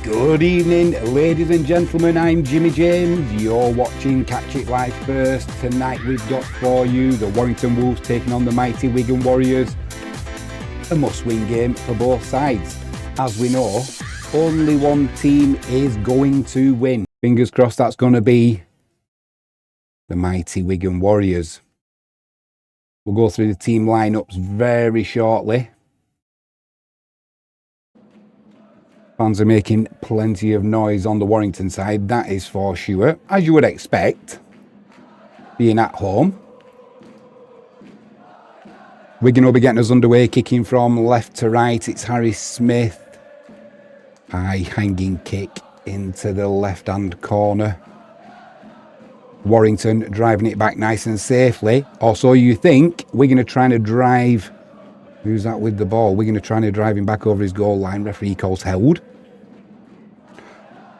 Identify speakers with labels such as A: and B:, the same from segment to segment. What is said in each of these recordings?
A: Good evening, ladies and gentlemen. I'm Jimmy James. You're watching Catch It Live First. Tonight we've got for you the Warrington Wolves taking on the mighty Wigan Warriors. A must-win game for both sides. As we know, only one team is going to win. Fingers crossed that's going to be the mighty Wigan Warriors. We'll go through the team lineups very shortly. Fans are making plenty of noise on the Warrington side, that is for sure. As you would expect, being at home. Wigan will be getting us underway, kicking from left to right. It's Harry Smith. High hanging kick into the left-hand corner. Warrington driving it back nice and safely. Or so you think. Wigan are trying to drive. Who's that with the ball? Wigan are trying to drive him back over his goal line. Referee calls held.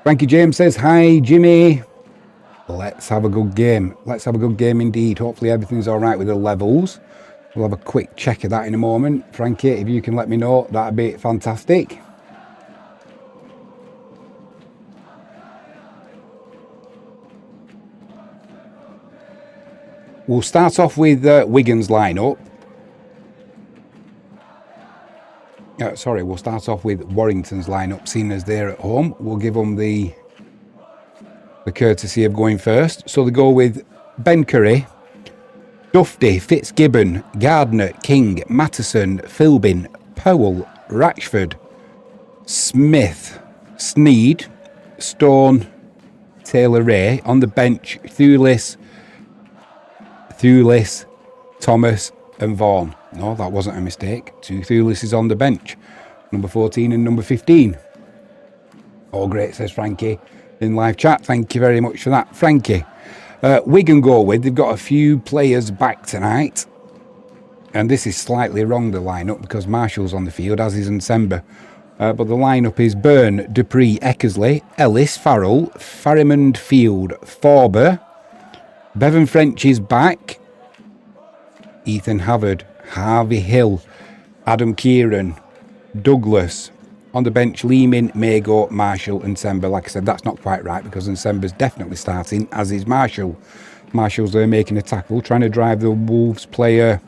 A: Frankie James says, hi, Jimmy. Let's have a good game. Let's have a good game indeed. Hopefully everything's all right with the levels. We'll have a quick check of that in a moment. Frankie, if you can let me know, that'd be fantastic. We'll start off with Wigan's lineup. We'll start off with Warrington's lineup, seeing as they're at home. We'll give them the courtesy of going first. So they go with Ben Curry, Dufty, Fitzgibbon, Gardner, King, Mattison, Philbin, Powell, Ratchford, Smith, Sneed, Stone, Taylor-Ray. On the bench, Thulis, Thomas and Vaughan. No, that wasn't a mistake. Two Thulis on the bench. Number 14 and number 15. Oh, great, says Frankie in live chat. Thank you very much for that, Frankie. Wigan go with, they've got a few players back tonight. And this is slightly wrong, the lineup, because Marshall's on the field, as is Nsemba. But the lineup is Byrne, Dupree, Eckersley, Ellis, Farrell, Farrimond, Field, Forber. Bevan French is back. Ethan Havard, Harvey Hill, Adam Kieran, Douglas. On the bench, Leeman, Mago, Marshall and Nsemba. Like I said, that's not quite right because Nsemba's definitely starting, as is Marshall. Marshall's there making a tackle, trying to drive the Wolves player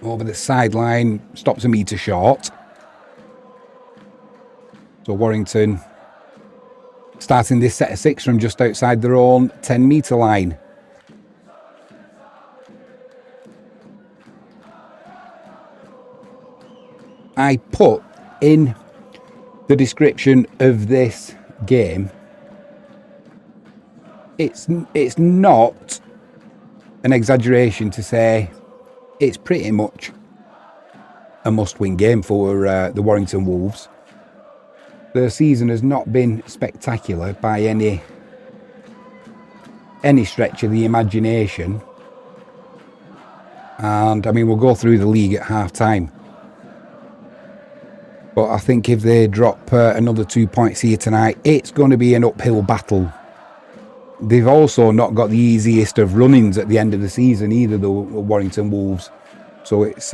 A: over the sideline. Stops a metre short. So Warrington starting this set of six from just outside their own 10-metre line. I put in the description of this game, it's not an exaggeration to say it's pretty much a must-win game for the Warrington Wolves. The season has not been spectacular by any stretch of the imagination. And, I mean, we'll go through the league at half-time. But I think if they drop another 2 points here tonight, it's going to be an uphill battle. They've also not got the easiest of run-ins at the end of the season either, the Warrington Wolves. So it's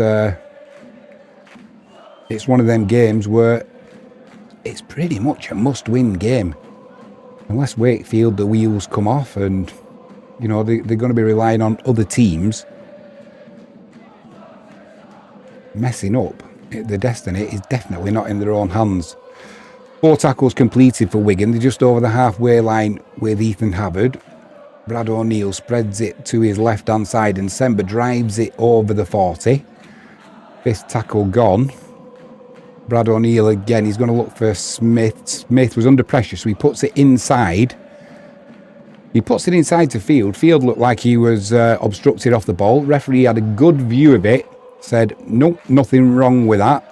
A: one of them games where it's pretty much a must-win game. Unless Wakefield, the wheels come off and, you know, they're going to be relying on other teams messing up. The destiny is definitely not in their own hands. 4 tackles completed for Wigan. They're just over the halfway line with Ethan Havard. Brad O'Neill spreads it to his left-hand side and Nsemba drives it over the 40. 5th tackle gone. Brad O'Neill again. He's going to look for Smith. Smith was under pressure, so he puts it inside. He puts it inside to Field. Field looked like he was obstructed off the ball. Referee had a good view of it. Said, nope, nothing wrong with that.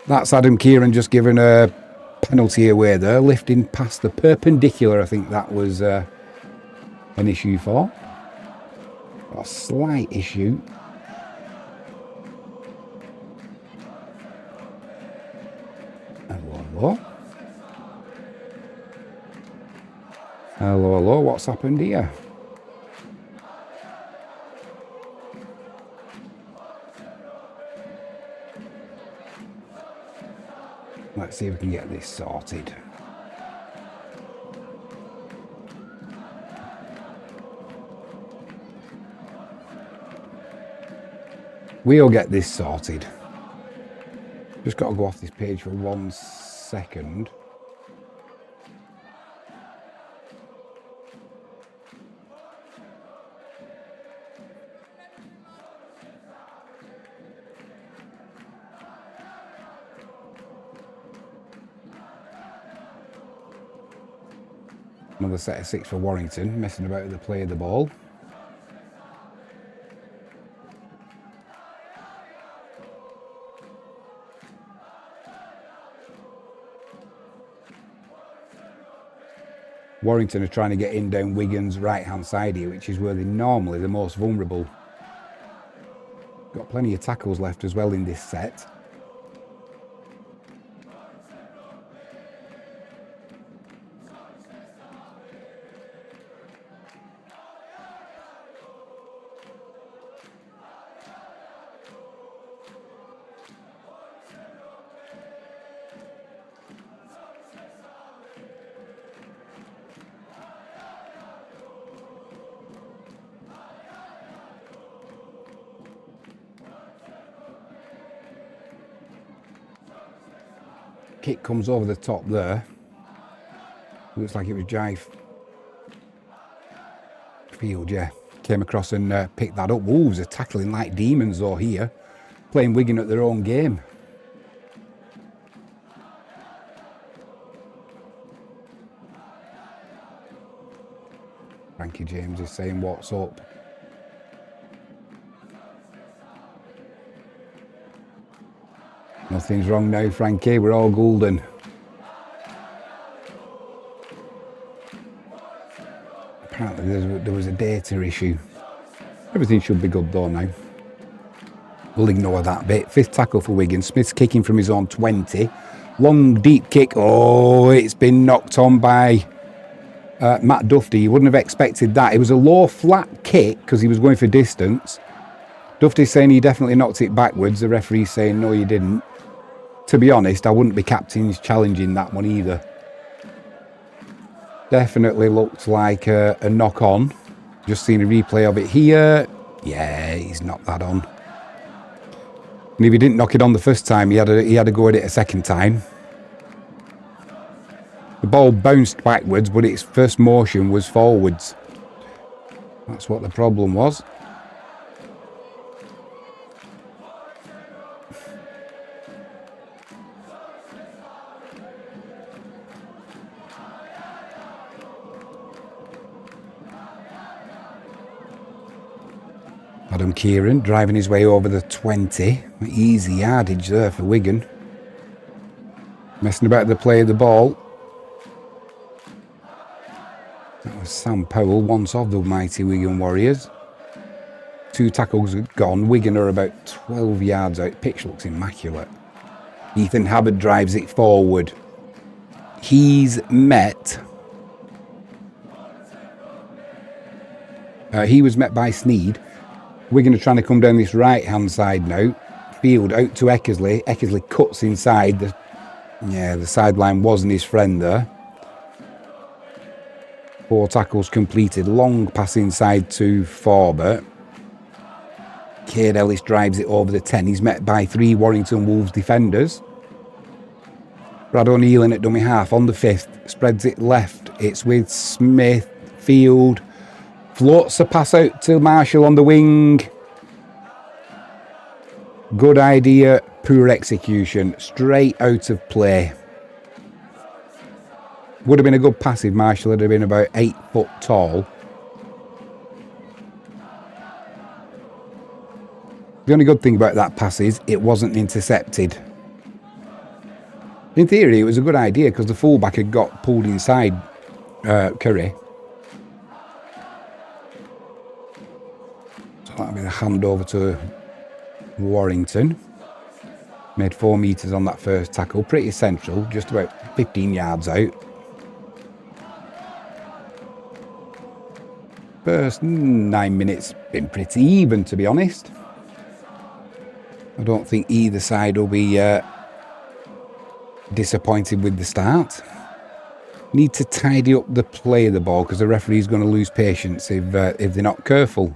A: That's Adam Kieran just giving a penalty away there. Lifting past the perpendicular, I think that was an issue for. A slight issue. Hello. Hello, what's happened here? Let's see if we can get this sorted. We'll get this sorted. Just got to go off this page for 1 second. Another set of 6 for Warrington, messing about with the play of the ball. Warrington are trying to get in down Wigan's right-hand side here, which is where they're normally the most vulnerable. Got plenty of tackles left as well in this set. Kick comes over the top there. Looks like it was Jive Field, yeah. Came across and picked that up. Wolves are tackling like demons though here. Playing Wigan at their own game. Frankie James is saying what's up. Nothing's wrong now, Frankie. We're all golden. Apparently there was a data issue. Everything should be good though now. We'll ignore that bit. 5th tackle for Wigan. Smith's kicking from his own 20. Long, deep kick. Oh, it's been knocked on by Matt Dufty. You wouldn't have expected that. It was a low, flat kick because he was going for distance. Dufty's saying he definitely knocked it backwards. The referee's saying, no, you didn't. To be honest, I wouldn't be captains challenging that one either. Definitely looked like a knock-on. Just seen a replay of it here. Yeah, he's knocked that on. And if he didn't knock it on the first time, he had to go at it a second time. The ball bounced backwards, but its first motion was forwards. That's what the problem was. Adam Kieran driving his way over the 20. Easy yardage there for Wigan. Messing about the play of the ball. That was Sam Powell, once of the mighty Wigan Warriors. 2 tackles gone. Wigan are about 12 yards out. Pitch looks immaculate. Ethan Hubbard drives it forward. He's met. He was met by Sneed. Wigan are trying to come down this right-hand side now. Field out to Eckersley. Eckersley cuts inside. The sideline wasn't his friend there. 4 tackles completed. Long pass inside to Forbert. Cade Ellis drives it over the 10. He's met by 3 Warrington Wolves defenders. Brad O'Neill in at dummy half on the 5th. Spreads it left. It's with Smith. Field. Floats a pass out to Marshall on the wing. Good idea, poor execution. Straight out of play. Would have been a good pass if Marshall had been about 8 foot tall. The only good thing about that pass is it wasn't intercepted. In theory, it was a good idea because the fullback had got pulled inside Curry. That'll be the handover to Warrington. Made 4 metres on that first tackle. Pretty central, just about 15 yards out. First 9 minutes been pretty even, to be honest. I don't think either side will be disappointed with the start. Need to tidy up the play of the ball because the referee's going to lose patience if they're not careful.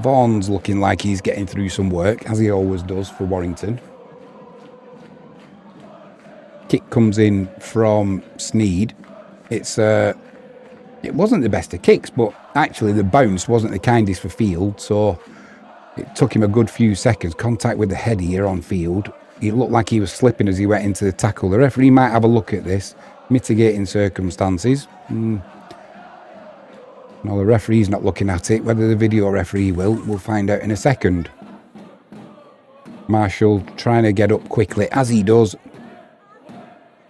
A: Vaughan's looking like he's getting through some work, as he always does for Warrington. Kick comes in from Sneed. It wasn't the best of kicks, but actually the bounce wasn't the kindest for field, so it took him a good few seconds. Contact with the head here on field. It looked like he was slipping as he went into the tackle. The referee might have a look at this. Mitigating circumstances. No, the referee's not looking at it. Whether the video referee will, we'll find out in a second. Marshall trying to get up quickly, as he does.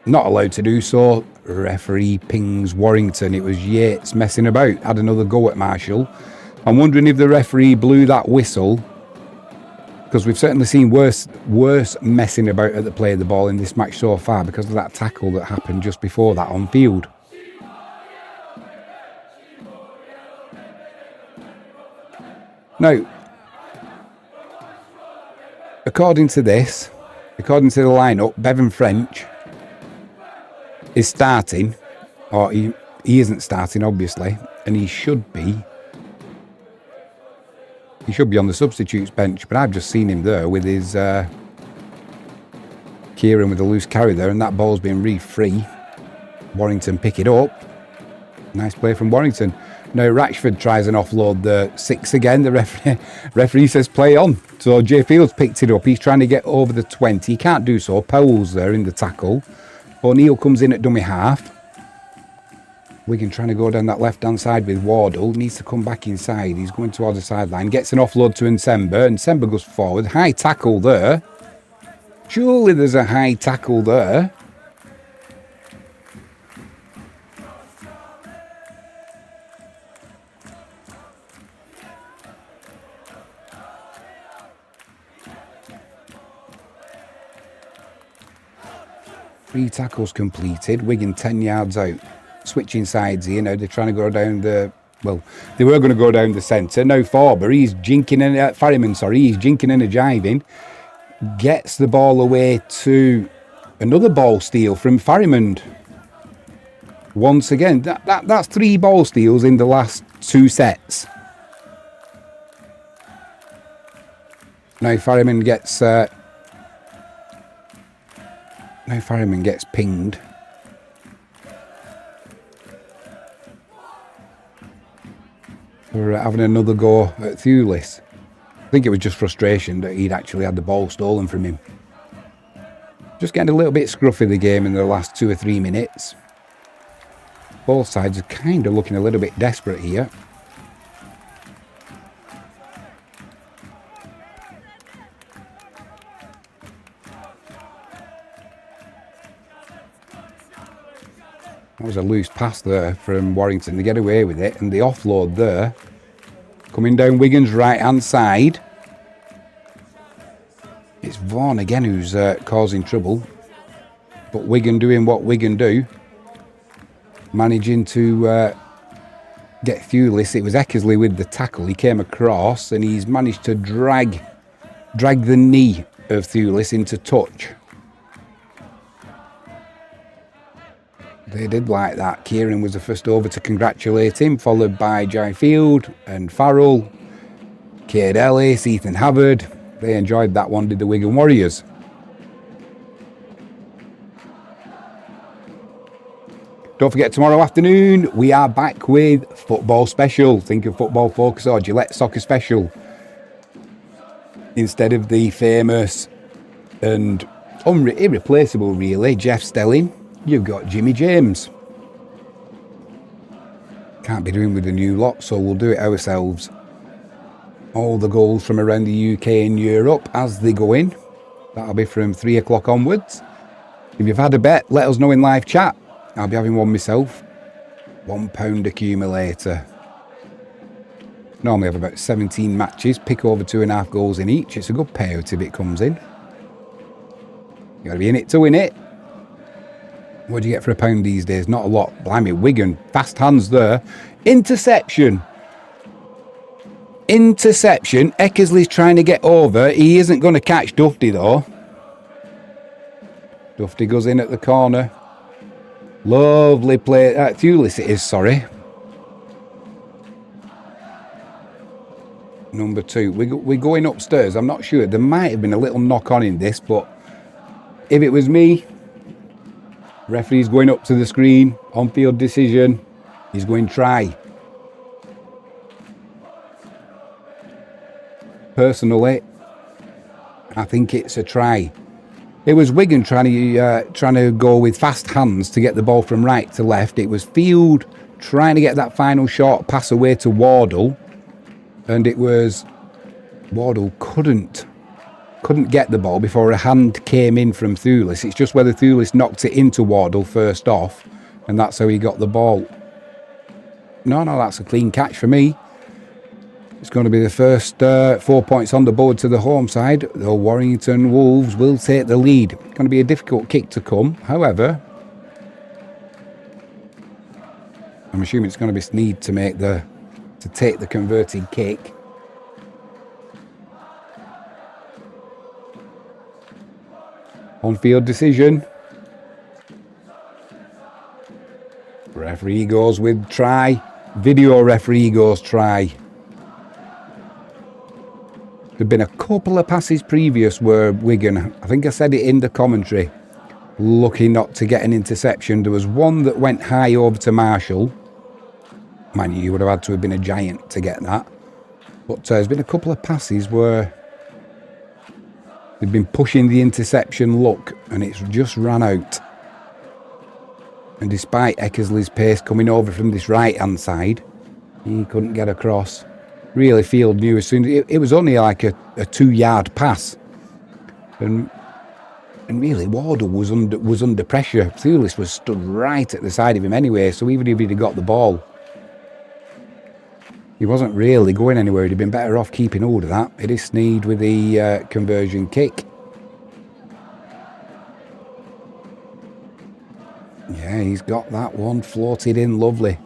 A: Not allowed to do so. Referee pings Warrington. It was Yates messing about. Had another go at Marshall. I'm wondering if the referee blew that whistle, because we've certainly seen worse messing about at the play of the ball in this match so far because of that tackle that happened just before that on field. Now, according to the lineup, Bevan French is starting, or he isn't starting obviously, and he should be on the substitutes bench, but I've just seen him there with his Kieran with a loose carry there, and that ball's been free. Warrington pick it up. Nice play from Warrington. Now Ratchford tries an offload the 6 again. The referee says play on. So Jay Fields picked it up. He's trying to get over the 20. He can't do so. Powell's there in the tackle. O'Neill comes in at dummy half. Wigan trying to go down that left-hand side with Wardle. Needs to come back inside. He's going towards the sideline. Gets an offload to Nsemba. Nsemba goes forward. High tackle there. Surely there's a high tackle there. Three tackles completed. Wigan 10 yards out. Switching sides here. Now they're trying to go down the... Well, they were going to go down the centre. Now Forber, he's jinking and... Farriman, sorry. He's jinking and jiving. Gets the ball away to another ball steal from Farriman. Once again, that's 3 ball steals in the last 2 sets. Now Farriman gets... Now Farriman gets pinged. For having another go at Thewlis. I think it was just frustration that he'd actually had the ball stolen from him. Just getting a little bit scruffy the game in the last 2 or 3 minutes. Both sides are kind of looking a little bit desperate here. That was a loose pass there from Warrington. They get away with it, and the offload there. Coming down Wigan's right-hand side. It's Vaughan again who's causing trouble. But Wigan doing what Wigan do. Managing to get Thewlis. It was Eckersley with the tackle. He came across and he's managed to drag the knee of Thewlis into touch. They did like that. Kieran was the first over to congratulate him, followed by Jai Field and Farrell, Cade Ellis, Ethan Havard. They enjoyed that one, did the Wigan Warriors. Don't forget, tomorrow afternoon, we are back with Football Special. Think of Football Focus or Gillette Soccer Special. Instead of the famous and irreplaceable, really, Jeff Stelling, you've got Jimmy James. Can't be doing with the new lot, so we'll do it ourselves. All the goals from around the UK and Europe as they go in. That'll be from 3 o'clock onwards. If you've had a bet, let us know in live chat. I'll be having one myself. £1 accumulator. Normally have about 17 matches. Pick over 2.5 goals in each. It's a good payout if it comes in. You got to be in it to win it. What do you get for £1 these days? Not a lot. Blimey, Wigan. Fast hands there. Interception. Interception. Eckersley's trying to get over. He isn't going to catch Dufty though. Dufty goes in at the corner. Lovely play. Thulis it is, sorry. Number 2. We're going upstairs. I'm not sure. There might have been a little knock on in this, but if it was me, referee's going up to the screen. On-field decision. He's going try. Personally, I think it's a try. It was Wigan trying to go with fast hands to get the ball from right to left. It was Field trying to get that final short pass away to Wardle, and it was Wardle couldn't get the ball before a hand came in from Thulis. It's just whether Thulis knocked it into Wardle first off, and that's how he got the ball. No, that's a clean catch for me. It's going to be the first 4 points on the board to the home side. The Warrington Wolves will take the lead. It's going to be a difficult kick to come. However, I'm assuming it's going to be Sneed to take the converted kick. On-field decision. Referee goes with try. Video referee goes try. There'd been a couple of passes previous where Wigan, I think I said it in the commentary, lucky not to get an interception. There was one that went high over to Marshall. Man, you would have had to have been a giant to get that. But there's been a couple of passes where they've been pushing the interception look and it's just ran out. And despite Eckersley's pace coming over from this right-hand side, he couldn't get across. Really, Field knew as soon as it was only like a 2-yard pass, and really Wardle was under pressure. Thulis was stood right at the side of him anyway, so even if he'd have got the ball, he wasn't really going anywhere. He'd have been better off keeping hold of that. It is Sneed with the conversion kick. Yeah, he's got that one floated in lovely.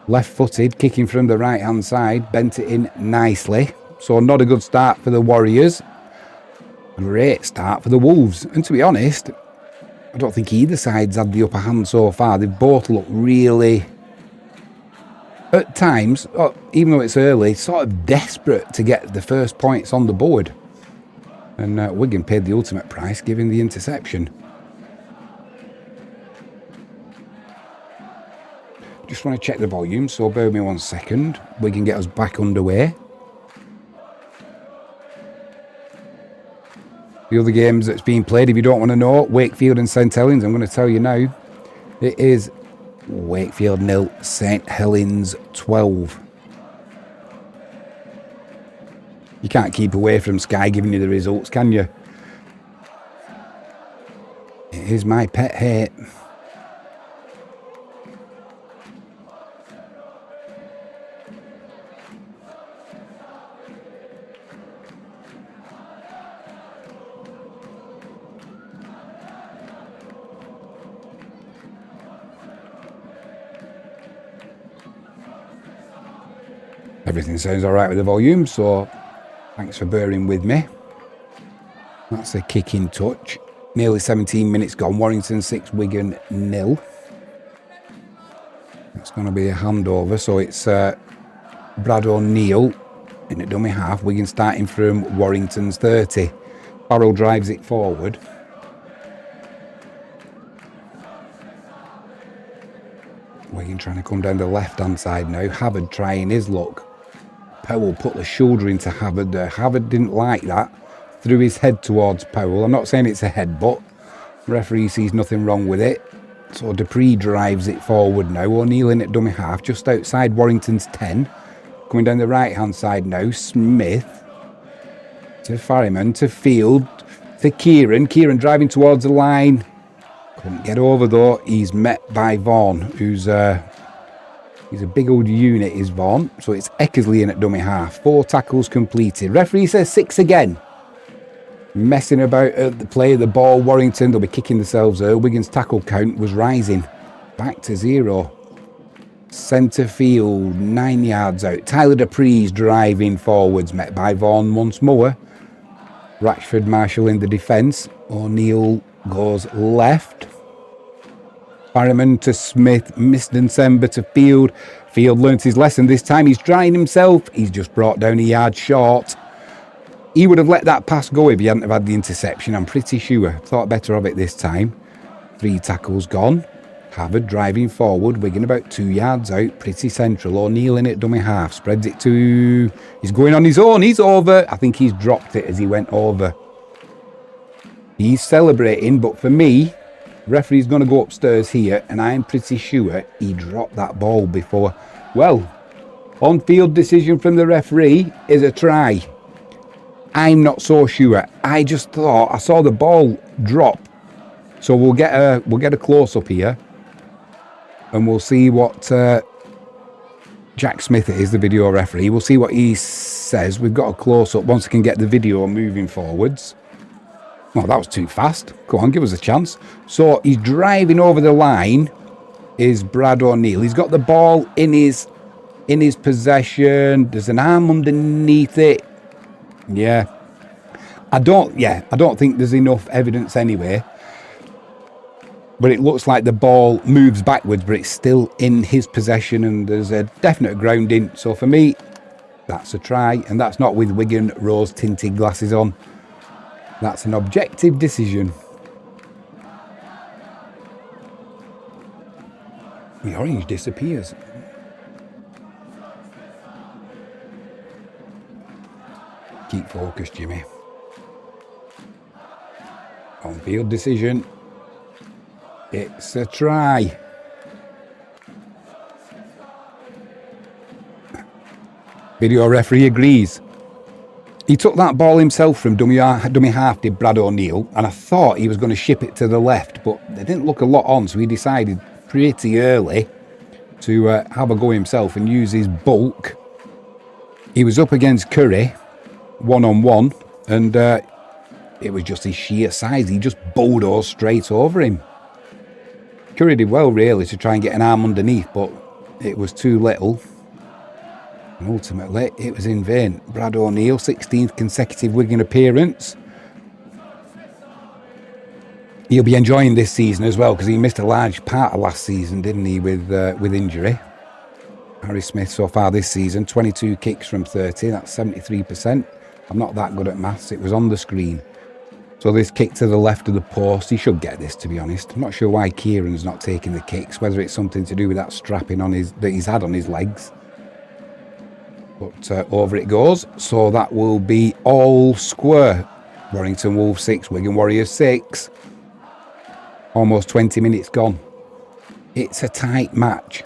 A: Left-footed, kicking from the right-hand side, bent it in nicely. So not a good start for the Warriors. Great start for the Wolves. And to be honest, I don't think either side's had the upper hand so far. They've both looked really, at times, even though it's early, sort of desperate to get the first points on the board. And Wigan paid the ultimate price, giving the interception. Just want to check the volume, so bear with me 1 second. We can get us back underway. The other games that's been played, if you don't want to know, Wakefield and St Helens, I'm going to tell you now. It is Wakefield 0, St Helens 12. You can't keep away from Sky giving you the results, can you? It is my pet hate. Everything sounds alright with the volume, so thanks for bearing with me. That's a kick in touch. Nearly 17 minutes gone. Warrington 6, Wigan 0. That's going to be a handover, so it's Brad O'Neill in a dummy half. Wigan starting from Warrington's 30. Farrell drives it forward. Wigan trying to come down the left-hand side now. Havard trying his luck. Powell put the shoulder into Havard. Havard didn't like that. Threw his head towards Powell. I'm not saying it's a headbutt. Referee sees nothing wrong with it. So Dupree drives it forward now. O'Neill in at dummy half, just outside Warrington's 10. Coming down the right-hand side now. Smith to Farriman, to Field, to Kieran. Kieran driving towards the line. Couldn't get over though. He's met by Vaughan, who's he's a big old unit, is Vaughan. So it's Eckersley in at dummy half. 4 tackles completed. Referee says 6 again. Messing about at the play of the ball. Warrington, they'll be kicking themselves out. Wigan's tackle count was rising. Back to 0. Centre field, 9 yards out. Tyler Dupree's driving forwards, met by Vaughan once more. Ratchford Marshall in the defence. O'Neill goes left. Farriman to Smith, missed and Sember to Field. Field learnt his lesson this time. He's trying himself. He's just brought down a yard short. He would have let that pass go if he hadn't have had the interception, I'm pretty sure. Thought better of it this time. 3 tackles gone. Havard driving forward. Wigan about 2 yards out. Pretty central. O'Neill in it, dummy half. Spreads it to... He's going on his own. He's over. I think he's dropped it as he went over. He's celebrating, but for me, referee's going to go upstairs here, and I'm pretty sure he dropped that ball before. Well, on-field decision from the referee is a try. I'm not so sure. I just thought I saw the ball drop. So we'll get a close-up here. And we'll see what Jack Smith is, the video referee. We'll see what he says. We've got a close-up once we can get the video moving forwards. Oh, that was too fast. Go on, give us a chance. So he's driving over the line, is Brad O'Neill. He's got the ball in his possession. There's an arm underneath it. Yeah. I don't think there's enough evidence anyway. But it looks like the ball moves backwards, but it's still in his possession, and there's a definite grounding. So for me, that's a try, and that's not with Wigan rose-tinted glasses on. That's an objective decision. The orange disappears. Keep focused, Jimmy. On-field decision. It's a try. Video referee agrees. He took that ball himself from dummy half, did Brad O'Neill, and I thought he was going to ship it to the left, but there didn't look a lot on, so he decided pretty early to have a go himself and use his bulk. He was up against Curry, one-on-one, and it was just his sheer size. He just bulldozed straight over him. Curry did well, really, to try and get an arm underneath, but it was too little. And ultimately, it was in vain. Brad O'Neill, 16th consecutive Wigan appearance. He'll be enjoying this season as well, because he missed a large part of last season, didn't he, with injury. Harry Smith so far this season, 22 kicks from 30, that's 73%. I'm not that good at maths, it was on the screen. So this kick to the left of the post, he should get this, to be honest. I'm not sure why Kieran's not taking the kicks, whether it's something to do with that strapping on that he's had on his legs. But over it goes. So that will be all square. Warrington Wolves 6, Wigan Warriors 6. Almost 20 minutes gone. It's a tight match.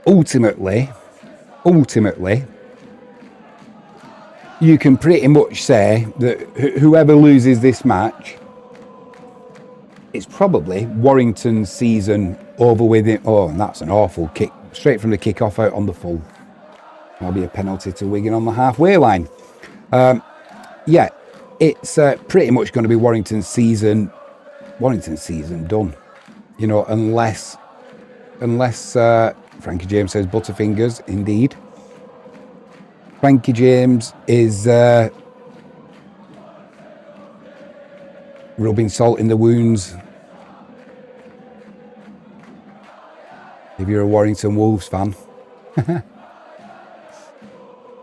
A: Ultimately, you can pretty much say that whoever loses this match, it's probably Warrington's season over with it. Oh, and that's an awful kick. Straight from the kick-off out on the full. That'll be a penalty to Wigan on the halfway line. Yeah, it's pretty much going to be Warrington's season done. You know, unless Frankie James says Butterfingers, indeed. Frankie James is rubbing salt in the wounds. If you're a Warrington Wolves fan.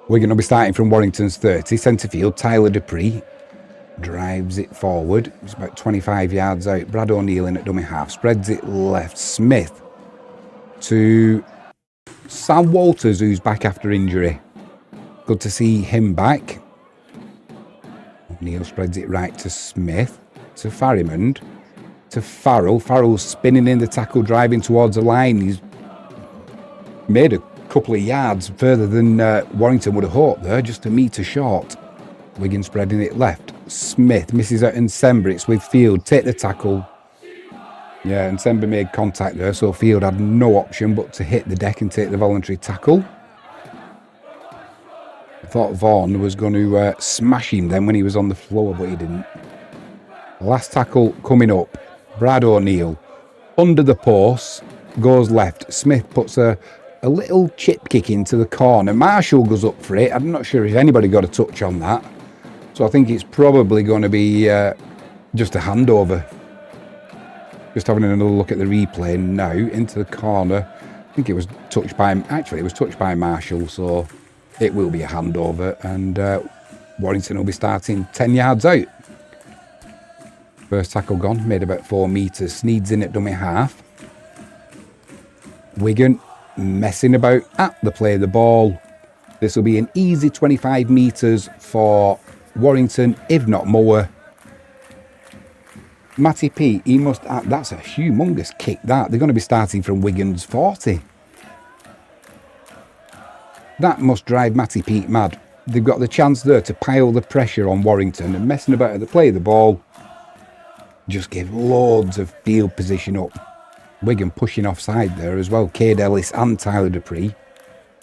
A: We're going to be starting from Warrington's 30. Centre field, Tyler Dupree drives it forward. It's about 25 yards out. Brad O'Neill in at dummy half. Spreads it left. Smith to Sam Walters, who's back after injury. Good to see him back. O'Neill spreads it right to Smith. To Farriman. To Farrell. Farrell's spinning in the tackle, driving towards the line. He's made a couple of yards further than Warrington would have hoped there, just a metre short. Wigan spreading it left. Smith misses out and Sember. It's with Field. Take the tackle. Yeah, and Sember made contact there, so Field had no option but to hit the deck and take the voluntary tackle. I thought Vaughan was going to smash him then when he was on the floor, but he didn't. Last tackle coming up. Brad O'Neill under the post. goes left. Smith puts a little chip kick into the corner. Marshall goes up for it. I'm not sure if anybody got a touch on that. So I think it's probably going to be just a handover. Just having another look at the replay now. Into the corner. I think it was touched by... Actually, it was touched by Marshall. So it will be a handover. And Warrington will be starting 10 yards out. First tackle gone. Made about 4 metres. Sneed's in at dummy half. Wigan messing about at the play of the ball. This will be an easy 25 metres for Warrington, if not more. Matty P, he must... That's a humongous kick, that. They're going to be starting from Wigan's 40. That must drive Matty P mad. They've got the chance there to pile the pressure on Warrington and messing about at the play of the ball. Just give loads of field position up. Wigan pushing offside there as well. Cade Ellis and Tyler Dupree.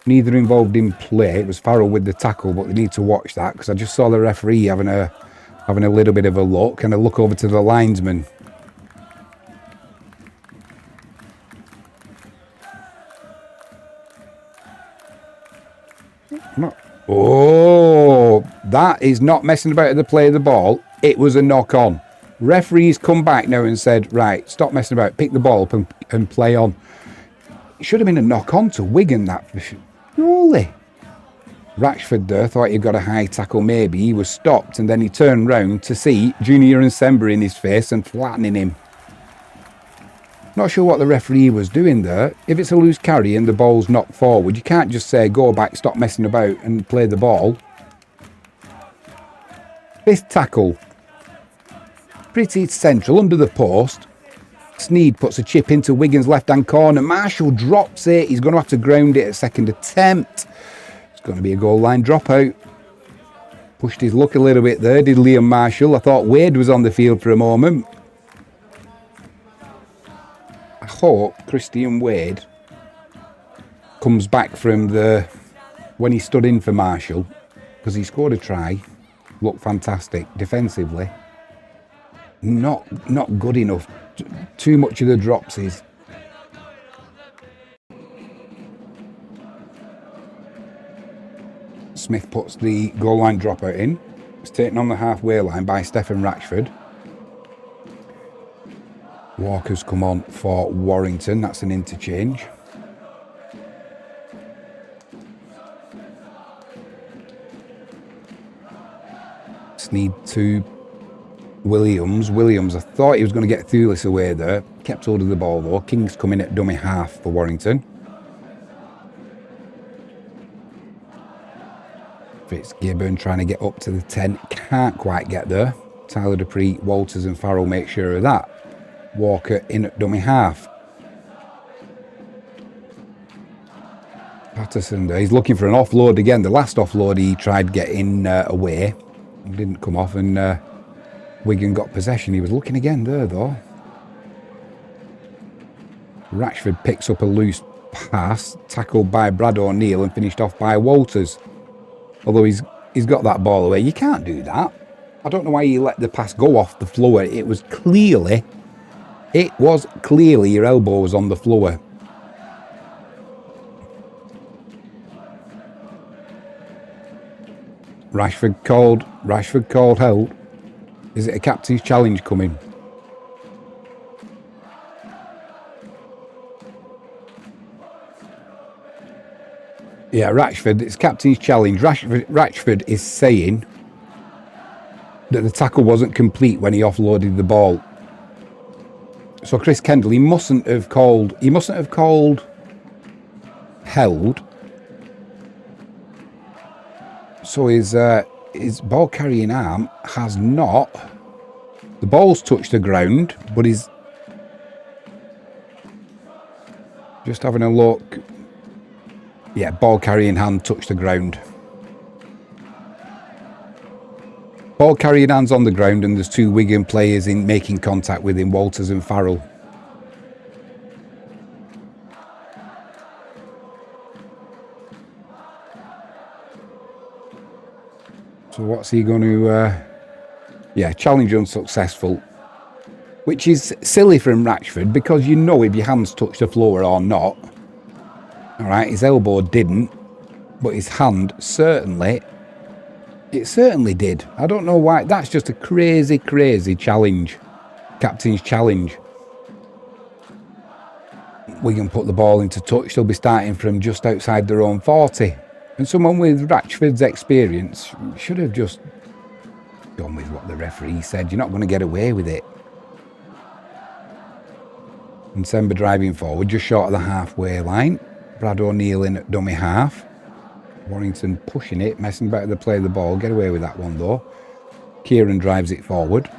A: Neither involved in play. It was Farrell with the tackle, but they need to watch that because I just saw the referee having a little bit of a look and a look over to the linesman. Oh, that is not messing about at the play of the ball. It was a knock on. Referees come back now and said, right, stop messing about, pick the ball up and play on. It should have been a knock on to Wigan, that. Surely. Ratchford there thought he got a high tackle, maybe. He was stopped and then he turned round to see Junior and Sember in his face and flattening him. Not sure what the referee was doing there. If it's a loose carry and the ball's knocked forward, you can't just say, go back, stop messing about and play the ball. Fifth tackle. Pretty central, under the post. Sneed puts a chip into Wigan's left-hand corner. Marshall drops it. He's going to have to ground it at second attempt. It's going to be a goal line dropout. Pushed his luck a little bit there, did Liam Marshall. I thought Wade was on the field for a moment. I hope Christian Wade comes back from when he stood in for Marshall, because he scored a try. Looked fantastic defensively. Not good enough. Too much of the drops is. Smith puts the goal line dropout in. It's taken on the halfway line by Stephen Ratchford. Walker's come on for Warrington. That's an interchange. Sneed to Williams. Williams, I thought he was going to get Thulis away there. Kept hold of the ball though. King's coming at dummy half for Warrington. Fitzgibbon trying to get up to the 10. Can't quite get there. Tyler Dupree, Walters and Farrell make sure of that. Walker in at dummy half. Patterson there. He's looking for an offload again. The last offload he tried getting away. It didn't come off and Wigan got possession. He was looking again there though. Ratchford picks up a loose pass. Tackled by Brad O'Neill and finished off by Walters. Although he's got that ball away. You can't do that. I don't know why you let the pass go off the floor. It was clearly your elbow was on the floor. Rashford called held. Is it a captain's challenge coming? Yeah, Ratchford, it's captain's challenge. Ratchford is saying that the tackle wasn't complete when he offloaded the ball. So Chris Kendall, he mustn't have called held. So his ball carrying arm has not. The ball's touched the ground, but he's just having a look. Yeah, ball carrying hand touched the ground. Ball carrying hands on the ground, and there's two Wigan players in making contact with him, Walters and Farrell. So what's he going to... yeah, challenge unsuccessful. which is silly from Ratchford because you know if your hands touch the floor or not. All right, his elbow didn't, but his hand certainly, it certainly did. I don't know why. That's just a crazy, crazy challenge. Captain's challenge. Wigan put the ball into touch. They'll be starting from just outside their own 40. And someone with Ratchford's experience should have just gone with what the referee said. You're not going to get away with it. And Sember driving forward, just short of the halfway line. Brad O'Neill in at dummy half. Warrington pushing it, messing about the play of the ball. Get away with that one though. Kieran drives it forward.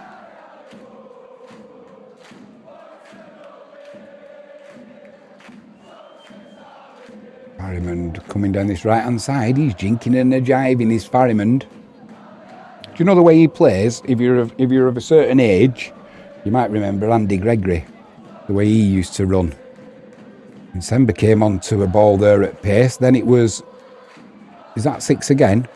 A: Farrimond coming down this right hand side. He's jinking and a jiving his Farrimond. Do you know the way he plays? If you're of a certain age, you might remember Andy Gregory, the way he used to run. And Sember came onto a ball there at pace. Then it was, is that 6 again?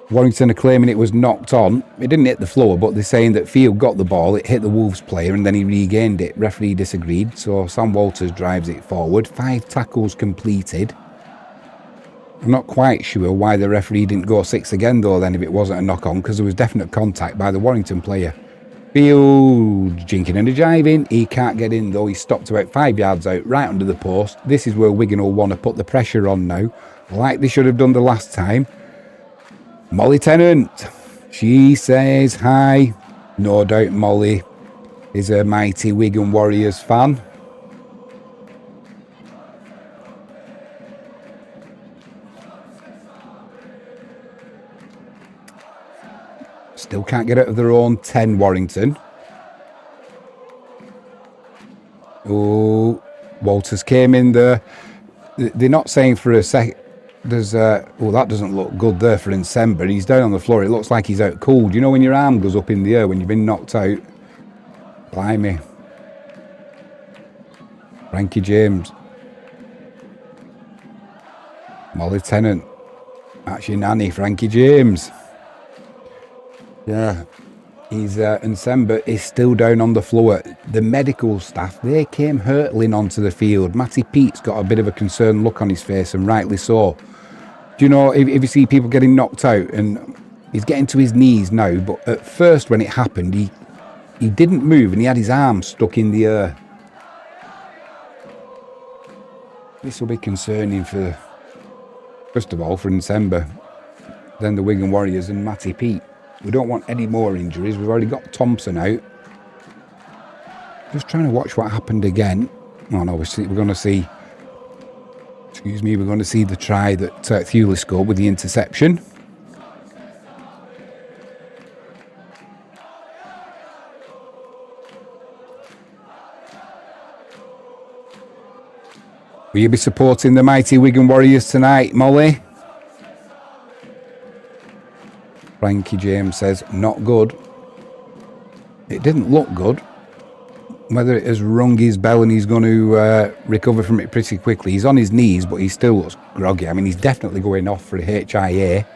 A: Warrington are claiming it was knocked on. It didn't hit the floor, but they're saying that Field got the ball, it hit the Wolves player, and then he regained it. Referee disagreed, so Sam Walters drives it forward. 5 tackles completed. I'm not quite sure why the referee didn't go 6 again, though, then, if it wasn't a knock-on, because there was definite contact by the Warrington player. Field jinking and a jiving. He can't get in, though. He's stopped about 5 yards out, right under the post. This is where Wigan will want to put the pressure on now, like they should have done the last time. Molly Tennant, she says hi. No doubt Molly is a mighty Wigan Warriors fan. Still can't get out of their own 10, Warrington. Oh, Walters came in there. They're not saying for a sec. There's oh, that doesn't look good there for Sember. He's down on the floor. It looks like he's out cold. You know when your arm goes up in the air when you've been knocked out? Blimey. Frankie James. Molly Tennant. That's your nanny, Frankie James. Yeah. He's Sember is still down on the floor. The medical staff, they came hurtling onto the field. Matty Pete's got a bit of a concerned look on his face, and rightly so. Do you know, if you see people getting knocked out, and he's getting to his knees now, but at first when it happened, he didn't move and he had his arm stuck in the air. This will be concerning for, first of all, for Sember, then the Wigan Warriors and Matty Pete. We don't want any more injuries. We've already got Thompson out. Just trying to watch what happened again. Oh no, we're going to see, excuse me, we're going to see the try that Thewley scored with the interception. Will you be supporting the mighty Wigan Warriors tonight, Molly? Frankie James says, not good. It didn't look good. Whether it has rung his bell and he's going to recover from it pretty quickly. He's on his knees, but he still looks groggy. I mean, he's definitely going off for a HIA.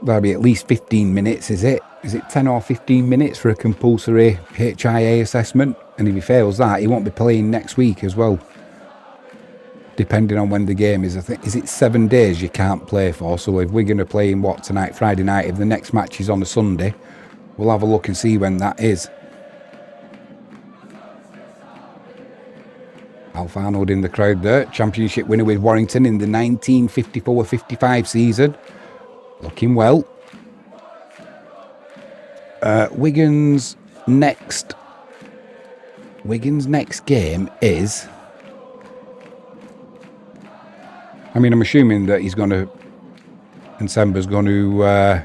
A: That'll be at least 15 minutes, is it? Is it 10 or 15 minutes for a compulsory HIA assessment? And if he fails that, he won't be playing next week as well. Depending on when the game is, I think, is it 7 days you can't play for? So if we're going to play in what tonight, Friday night, if the next match is on a Sunday, we'll have a look and see when that is. Alf Arnold in the crowd there, championship winner with Warrington in the 1954-55 season. Looking well. Wigan's next game is, I mean, I'm assuming that he's going to, and Sember's going to,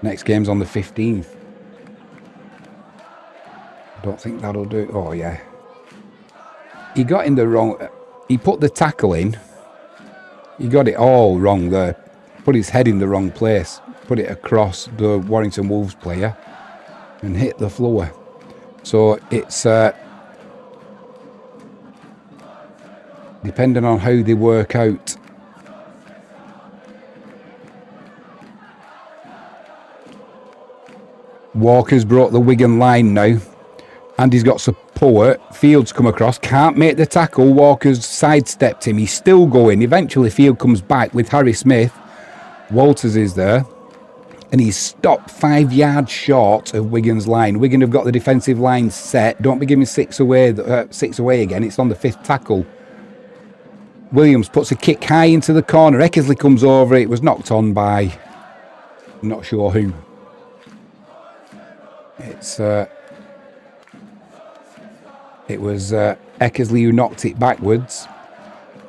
A: next game's on the 15th. I don't think that'll do. Oh, yeah. He got in the wrong, he put the tackle in. He got it all wrong there. Put his head in the wrong place. Put it across the Warrington Wolves player and hit the floor. So it's, depending on how they work out. Walker's brought the Wigan line now. And he's got support. Field's come across. Can't make the tackle. Walker's sidestepped him. He's still going. Eventually, Field comes back with Harry Smith. Walters is there. And he's stopped 5 yards short of Wigan's line. Wigan have got the defensive line set. Don't be giving six away again. It's on the 5th tackle. Williams puts a kick high into the corner. Eckersley comes over. It was knocked on by... I'm not sure who. It was Eckersley who knocked it backwards.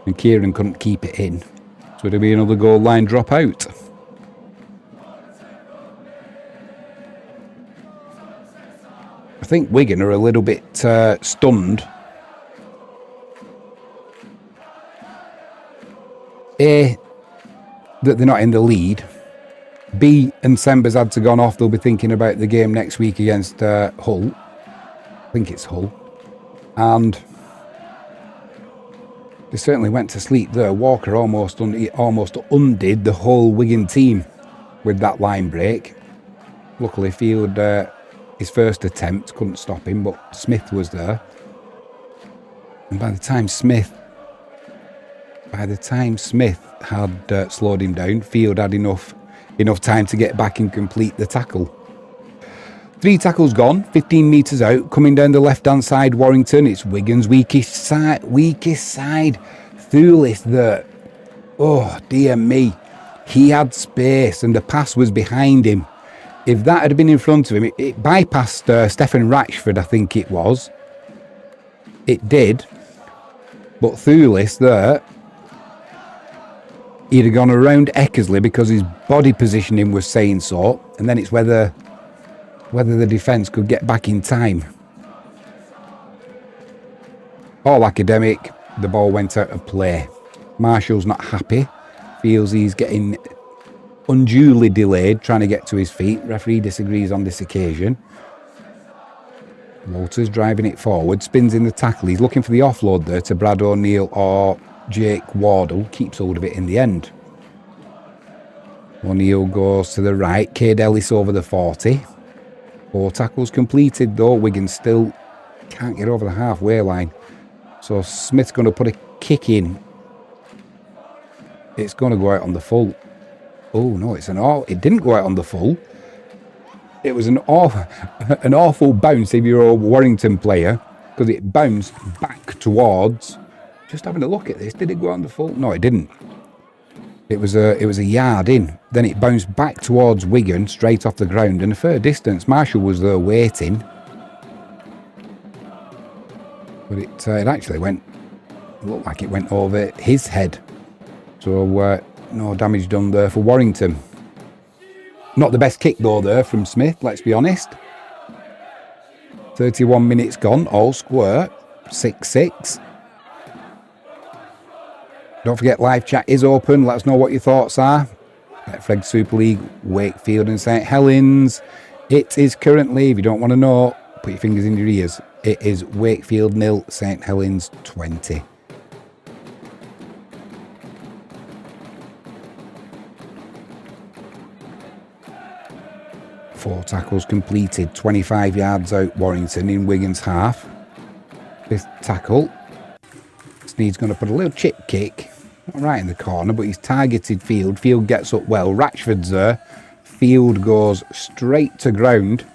A: And Kieran couldn't keep it in. So it'll be another goal line drop out. I think Wigan are a little bit stunned. A, that they're not in the lead. B, and Sember's had to gone off. They'll be thinking about the game next week against Hull. I think it's Hull. And they certainly went to sleep there. Walker almost undid the whole Wigan team with that line break. Luckily, Field... his first attempt couldn't stop him, but Smith was there. And by the time Smith had slowed him down, Field had enough time to get back and complete the tackle. 3 tackles gone, 15 metres out, coming down the left-hand side, Warrington. It's Wigan's weakest side. Thulis there. Oh, dear me. He had space and the pass was behind him. If that had been in front of him, it bypassed Stefan Ratchford, I think it was. It did. But Thulis there, he'd have gone around Eckersley because his body positioning was saying so. And then it's whether the defence could get back in time. All academic, the ball went out of play. Marshall's not happy. Feels he's getting... unduly delayed trying to get to his feet. Referee disagrees on this occasion. Walters driving it forward, spins in the tackle. He's looking for the offload there to Brad O'Neill or Jake Wardle. Keeps hold of it in the end. O'Neill goes to the right. Cade Ellis over the 40. 4 tackles completed though. Wigan still can't get over the halfway line. So Smith's going to put a kick in. It's going to go out on the full. Oh no, it didn't go out on the full. It was an awful bounce if you're a Warrington player, because it bounced back towards... Just having a look at this, did it go out on the full? No, it didn't. It was a yard in. Then it bounced back towards Wigan, straight off the ground, and a fair distance. Marshall was there waiting. But it actually looked like it went over his head. So... no damage done there for Warrington. Not the best kick though there from Smith, let's be honest. 31 minutes gone, all square. 6-6. Don't forget live chat is open. Let us know what your thoughts are. Betfred Super League, Wakefield and St Helens. It is currently, if you don't want to know, put your fingers in your ears. It is Wakefield 0, St Helens 20. Four tackles completed, 25 yards out Warrington in Wigan's half. 5th tackle. Sneed's going to put a little chip kick, not right in the corner, but he's targeted Field. Field gets up well. Ratchford's there. Field goes straight to ground.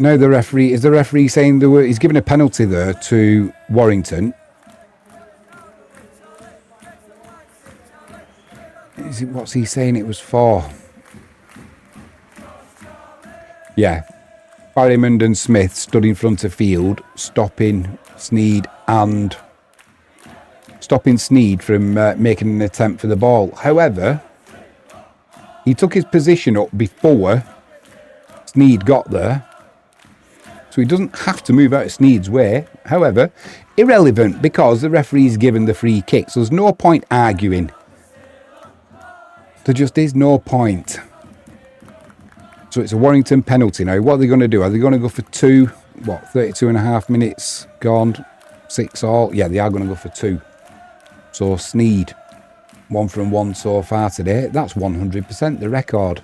A: Now the referee saying he's given a penalty there to Warrington. What's he saying it was for? Yeah, Barrymond and Smith stood in front of Field, stopping Sneed from making an attempt for the ball. However, he took his position up before Sneed got there, so he doesn't have to move out of Sneed's way. However, irrelevant because the referee's given the free kick, so there's no point arguing. There just is no point. So it's a Warrington penalty now. What are they going to do? Are they going to go for 2? 32 and a half minutes gone. 6 all. Yeah, they are going to go for 2. So Sneed, 1 from 1 so far today. That's 100% the record.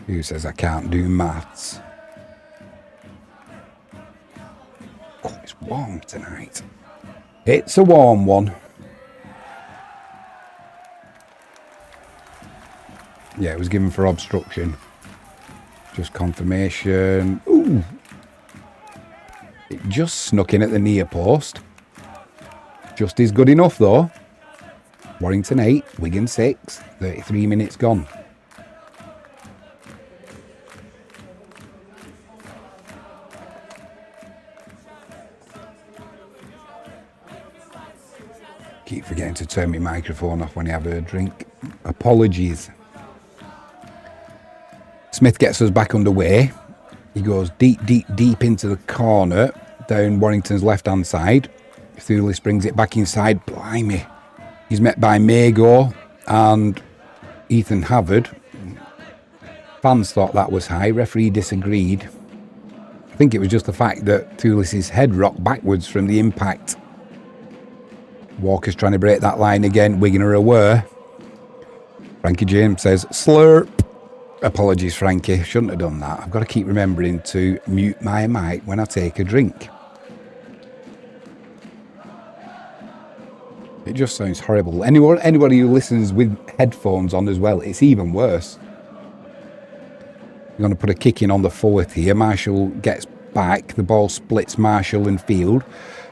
A: Who says I can't do maths? Oh, it's warm tonight. It's a warm one. Yeah, it was given for obstruction. Just confirmation. Ooh. It just snuck in at the near post. Just is good enough though. Warrington 8, Wigan 6, 33 minutes gone. Keep forgetting to turn my microphone off when I have a drink. Apologies. Smith gets us back underway. He goes deep, deep, deep into the corner, down Warrington's left-hand side. Thulis brings it back inside. Blimey. He's met by Mago and Ethan Havard. Fans thought that was high. Referee disagreed. I think it was just the fact that Thulis's head rocked backwards from the impact. Walker's trying to break that line again. Wigan are aware. Frankie James says, slurp. Apologies, Frankie. Shouldn't have done that. I've got to keep remembering to mute my mic when I take a drink. It just sounds horrible. Anybody who listens with headphones on as well, it's even worse. We're going to put a kick in on the 4th here. Marshall gets back. The ball splits Marshall and Field.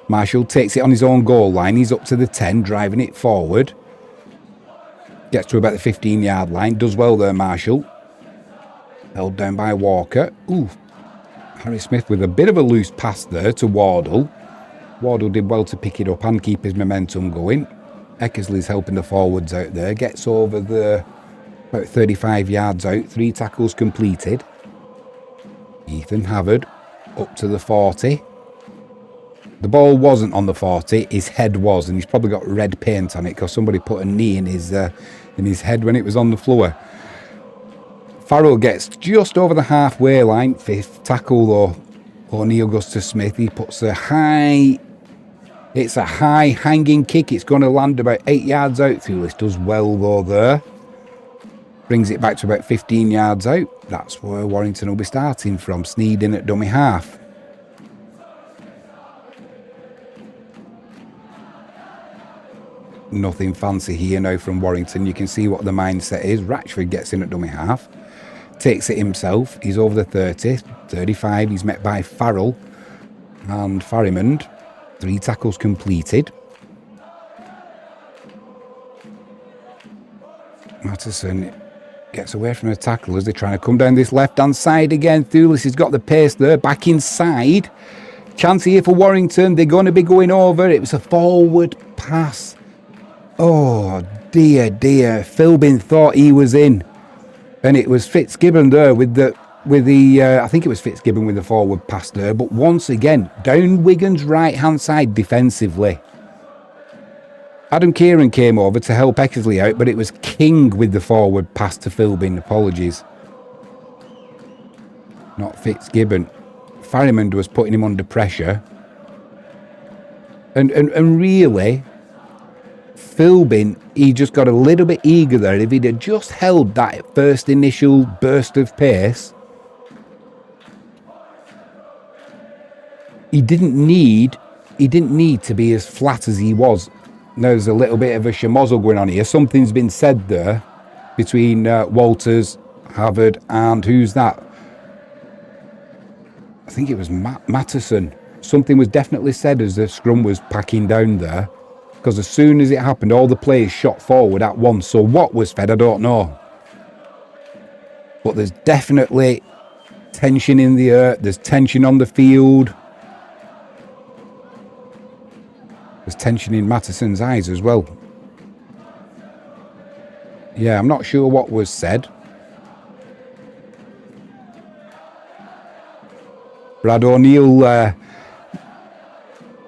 A: Marshall takes it on his own goal line. He's up to the 10, driving it forward. Gets to about the 15-yard line. Does well there, Marshall. Held down by Walker. Ooh. Harry Smith with a bit of a loose pass there to Wardle. Wardle did well to pick it up and keep his momentum going. Eckersley's helping the forwards out there. Gets over the about 35 yards out. 3 tackles completed. Ethan Havard up to the 40. The ball wasn't on the 40. His head was, and he's probably got red paint on it because somebody put a knee in his head when it was on the floor. Farrell gets just over the halfway line. 5th tackle though. O'Neill goes to Smith. He puts a high... It's a high hanging kick. It's going to land about 8 yards out. Thulis does well though there. Brings it back to about 15 yards out. That's where Warrington will be starting from. Sneed in at dummy half. Nothing fancy here now from Warrington. You can see what the mindset is. Ratchford gets in at dummy half. Takes it himself. He's over the 30. 35. He's met by Farrell and Farrimond. 3 tackles completed. Matteson gets away from the tackle as they're trying to come down this left-hand side again. Thulis has got the pace there. Back inside. Chance here for Warrington. They're going to be going over. It was a forward pass. Oh, dear, dear. Philbin thought he was in. And it was Fitzgibbon there with the I think it was Fitzgibbon with the forward pass there. But once again, down Wigan's right-hand side defensively. Adam Kieran came over to help Eckersley out, but it was King with the forward pass to Philbin. Apologies. Not Fitzgibbon. Farrimond was putting him under pressure. And really, Philbin, he just got a little bit eager there. If he'd have just held that first initial burst of pace, he didn't need to be as flat as he was. Now there's a little bit of a schmozzle going on here. Something's been said there between Walters, Havard, and who's that? I think it was Matteson. Something was definitely said as the scrum was packing down there. Because as soon as it happened, all the players shot forward at once. So what was fed, I don't know. But there's definitely tension in the air. There's tension on the field. There's tension in Matteson's eyes as well. Yeah, I'm not sure what was said. Brad O'Neill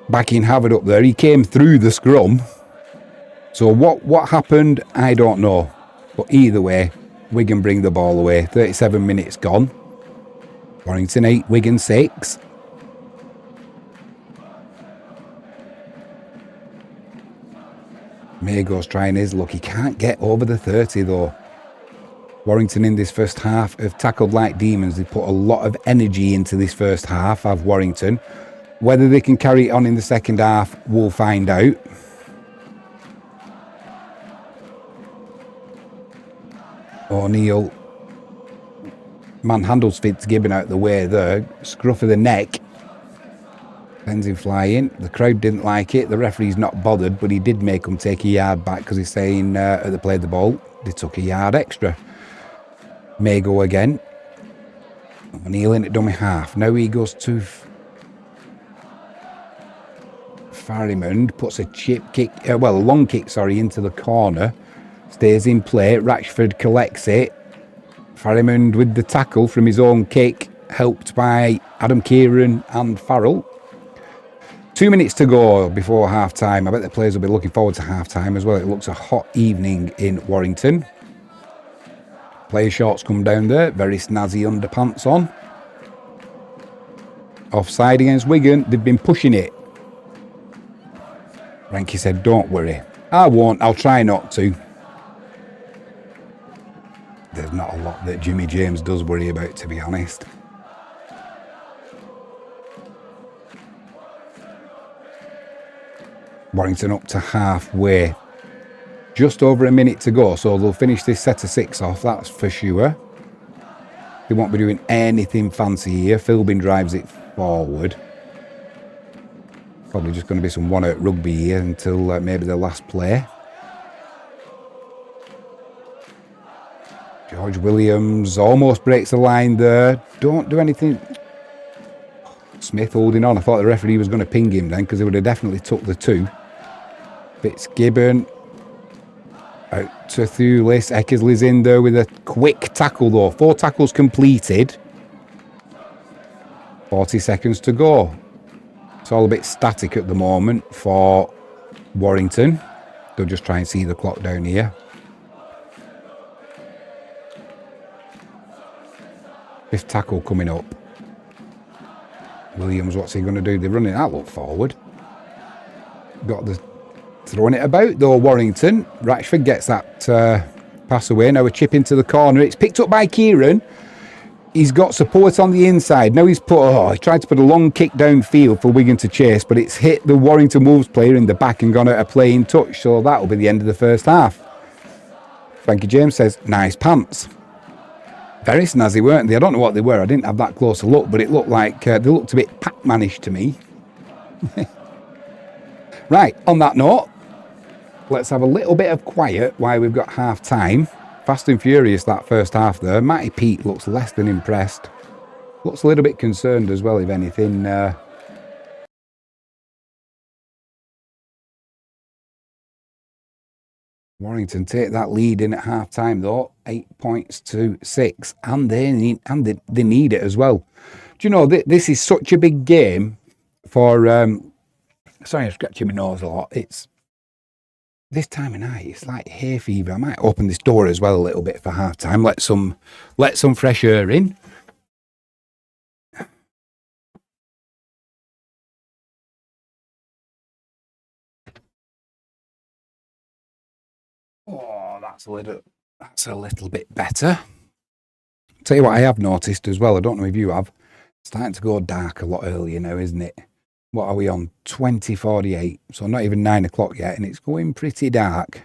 A: backing Havard up there. He came through the scrum. So what happened, I don't know. But either way, Wigan bring the ball away. 37 minutes gone. Warrington 8, Wigan 6. Mago's trying his luck. He can't get over the 30 though. Warrington in this first half have tackled like demons. They put a lot of energy into this first half of Warrington. Whether they can carry it on in the second half, we'll find out. O'Neill manhandles Fitzgibbon out the way there. Scruff of the neck. Sends him flying. The crowd didn't like it. The referee's not bothered, but he did make them take a yard back because he's saying they played the ball, they took a yard extra. May go again. O'Neill in at dummy half. Now he goes to Farrimond. Puts a chip kick, a long kick, sorry, into the corner. Stays in play. Ratchford collects it. Farrimond with the tackle from his own kick, helped by Adam Kieran and Farrell. 2 minutes to go before half-time. I bet the players will be looking forward to half-time as well. It looks a hot evening in Warrington. Player shorts come down there. Very snazzy underpants on. Offside against Wigan. They've been pushing it. Frankie said, don't worry. I won't. I'll try not to. There's not a lot that Jimmy James does worry about, to be honest. Warrington up to halfway. Just over a minute to go, so they'll finish this set of 6 off, that's for sure. They won't be doing anything fancy here. Philbin drives it forward. Probably just going to be some one-out rugby here until maybe the last play. George Williams almost breaks the line there. Don't do anything. Smith holding on. I thought the referee was going to ping him then because he would have definitely took the 2. Fitzgibbon out to Thulis. Eckersley's in there with a quick tackle though. 4 tackles completed. 40 seconds to go. It's all a bit static at the moment for Warrington. They'll just try and see the clock down here. 5th tackle coming up. Williams, what's he going to do? They're running that look forward. Got the throwing it about though, Warrington. Ratchford gets that pass away. Now a chip into the corner. It's picked up by Kieran. He's got support on the inside. Now he tried to put a long kick downfield for Wigan to chase, but it's hit the Warrington Wolves player in the back and gone out of play in touch. So that'll be the end of the first half. Frankie James says, nice pants. Very snazzy, weren't they? I don't know what they were. I didn't have that close a look, but it looked like they looked a bit Pac-Man-ish to me. Right, on that note, let's have a little bit of quiet while we've got half-time. Fast and furious, that first half there. Matty Pete looks less than impressed. Looks a little bit concerned as well, if anything. Warrington take that lead in at half-time, though. 8 points to 6. And they need it as well. Do you know, this is such a big game for... sorry, I'm scratching my nose a lot. It's this time of night. It's like hay fever. I might open this door as well a little bit for half time. Let some fresh air in. Oh, that's a little bit better. Tell you what, I have noticed as well. I don't know if you have. It's starting to go dark a lot earlier now, isn't it? What are we on? 20:48. So not even 9 o'clock yet, and it's going pretty dark.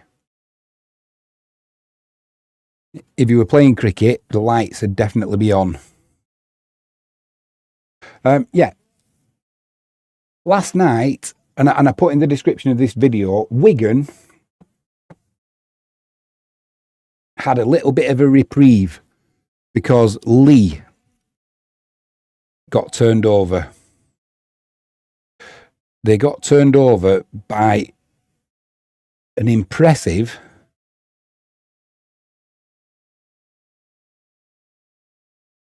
A: If you were playing cricket, the lights would definitely be on. Yeah. Last night, and I put in the description of this video, Wigan had a little bit of a reprieve because Leigh got turned over. They got turned over by an impressive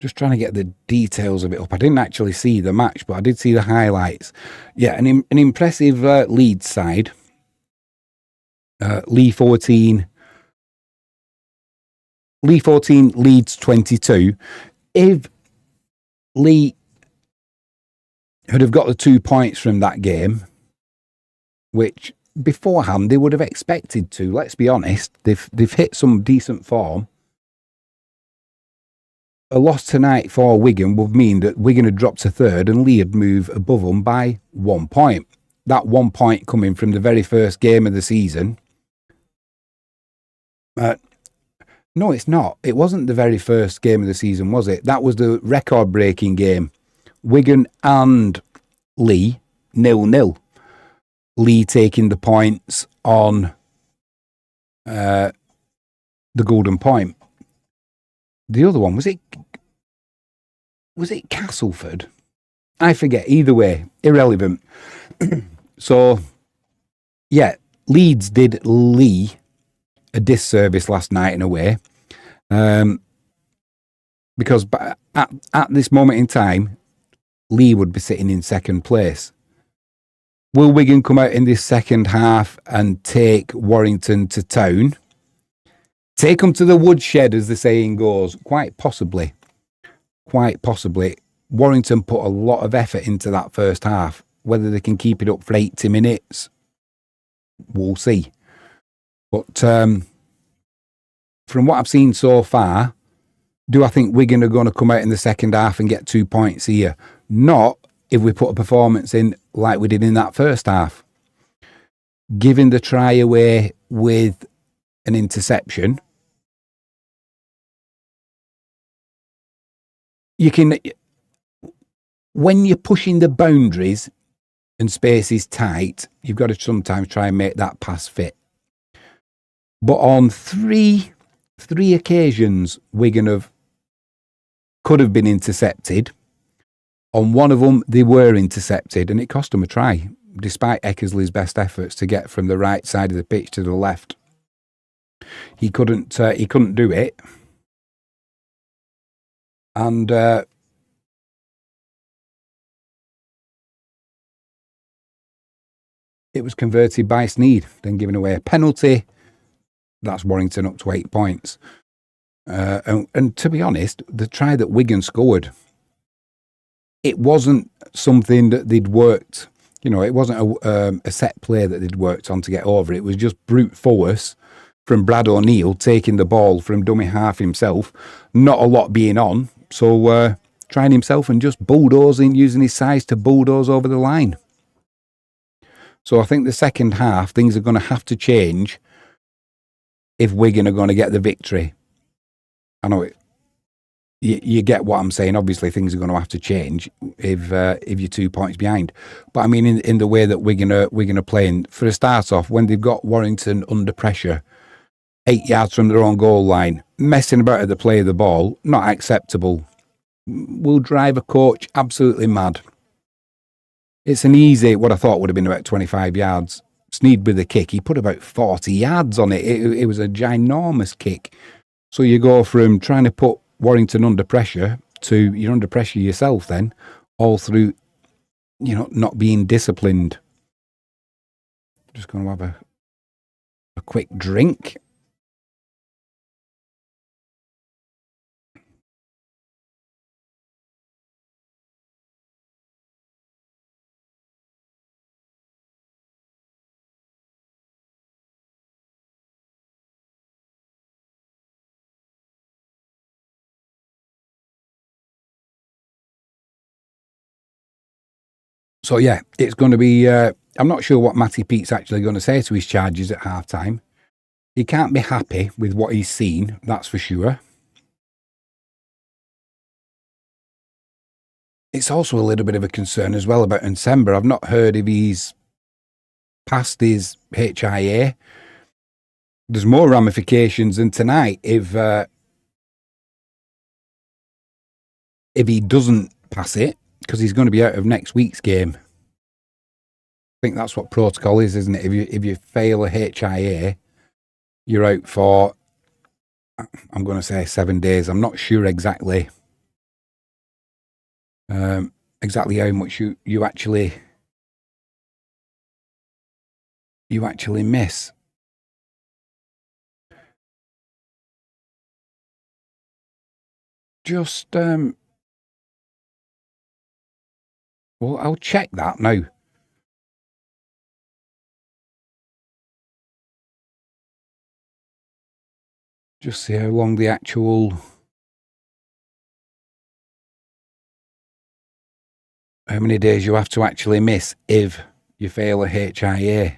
A: just trying to get the details of it up. I didn't actually see the match, but I did see the highlights. Yeah, an impressive Leeds side. Leigh 14, Leeds 22. If Leigh had have got the 2 points from that game, which beforehand they would have expected to. Let's be honest, they've hit some decent form. a loss tonight for Wigan would mean that Wigan had dropped to third and Leigh had moved above them by 1 point. That 1 point coming from the very first game of the season. No, it's not. It wasn't the very first game of the season, was it? That was the record-breaking game. Wigan and Leigh, 0-0. Leigh taking the points on the Golden Point. The other one, was it Castleford? I forget. Either way, irrelevant. So, yeah, Leeds did Leigh a disservice last night in a way. Because at this moment in time, Leigh would be sitting in second place. Will Wigan come out in this second half and take Warrington to town? Take them to the woodshed, as the saying goes. Quite possibly. Quite possibly. Warrington put a lot of effort into that first half. Whether they can keep it up for 80 minutes, we'll see. But from what I've seen so far, do I think Wigan are going to come out in the second half and get 2 points here? Not if we put a performance in like we did in that first half. Giving the try away with an interception, you can, when you're pushing the boundaries and space is tight, you've got to sometimes try and make that pass fit. But on three occasions, Wigan could have been intercepted. On one of them, they were intercepted, and it cost them a try, despite Eckersley's best efforts to get from the right side of the pitch to the left. He couldn't do it, and it was converted by Sneed, then giving away a penalty. That's Warrington up to 8 points. And to be honest, the try that Wigan scored, it wasn't something that they'd worked, it wasn't a set play that they'd worked on to get over. It was just brute force from Brad O'Neill taking the ball from dummy half himself, not a lot being on. So trying himself and just bulldozing, using his size to bulldoze over the line. So I think the second half, things are going to have to change if Wigan are going to get the victory. I know it. You get what I'm saying. Obviously, things are going to have to change if you're 2 points behind. But I mean, in the way that Wigan are playing, for a start off, when they've got Warrington under pressure, 8 yards from their own goal line, messing about at the play of the ball, not acceptable. Will drive a coach absolutely mad. It's an easy, what I thought would have been about 25 yards. Sneed with the kick, he put about 40 yards on it. It was a ginormous kick. So you go from trying to put Warrington under pressure to you're under pressure yourself then, all through, not being disciplined. Just going to have a quick drink. So yeah, it's going to be, I'm not sure what Matty Pete's actually going to say to his charges at half-time. He can't be happy with what he's seen, that's for sure. It's also a little bit of a concern as well about Nsemba. I've not heard if he's passed his HIA. There's more ramifications than tonight if he doesn't pass it, because he's going to be out of next week's game. I think that's what protocol is, isn't it? If you fail a HIA, you're out for, I'm going to say 7 days. I'm not sure exactly how much you actually miss. Just well, I'll check that now. Just see how long the actual how many days you have to actually miss if you fail a HIA.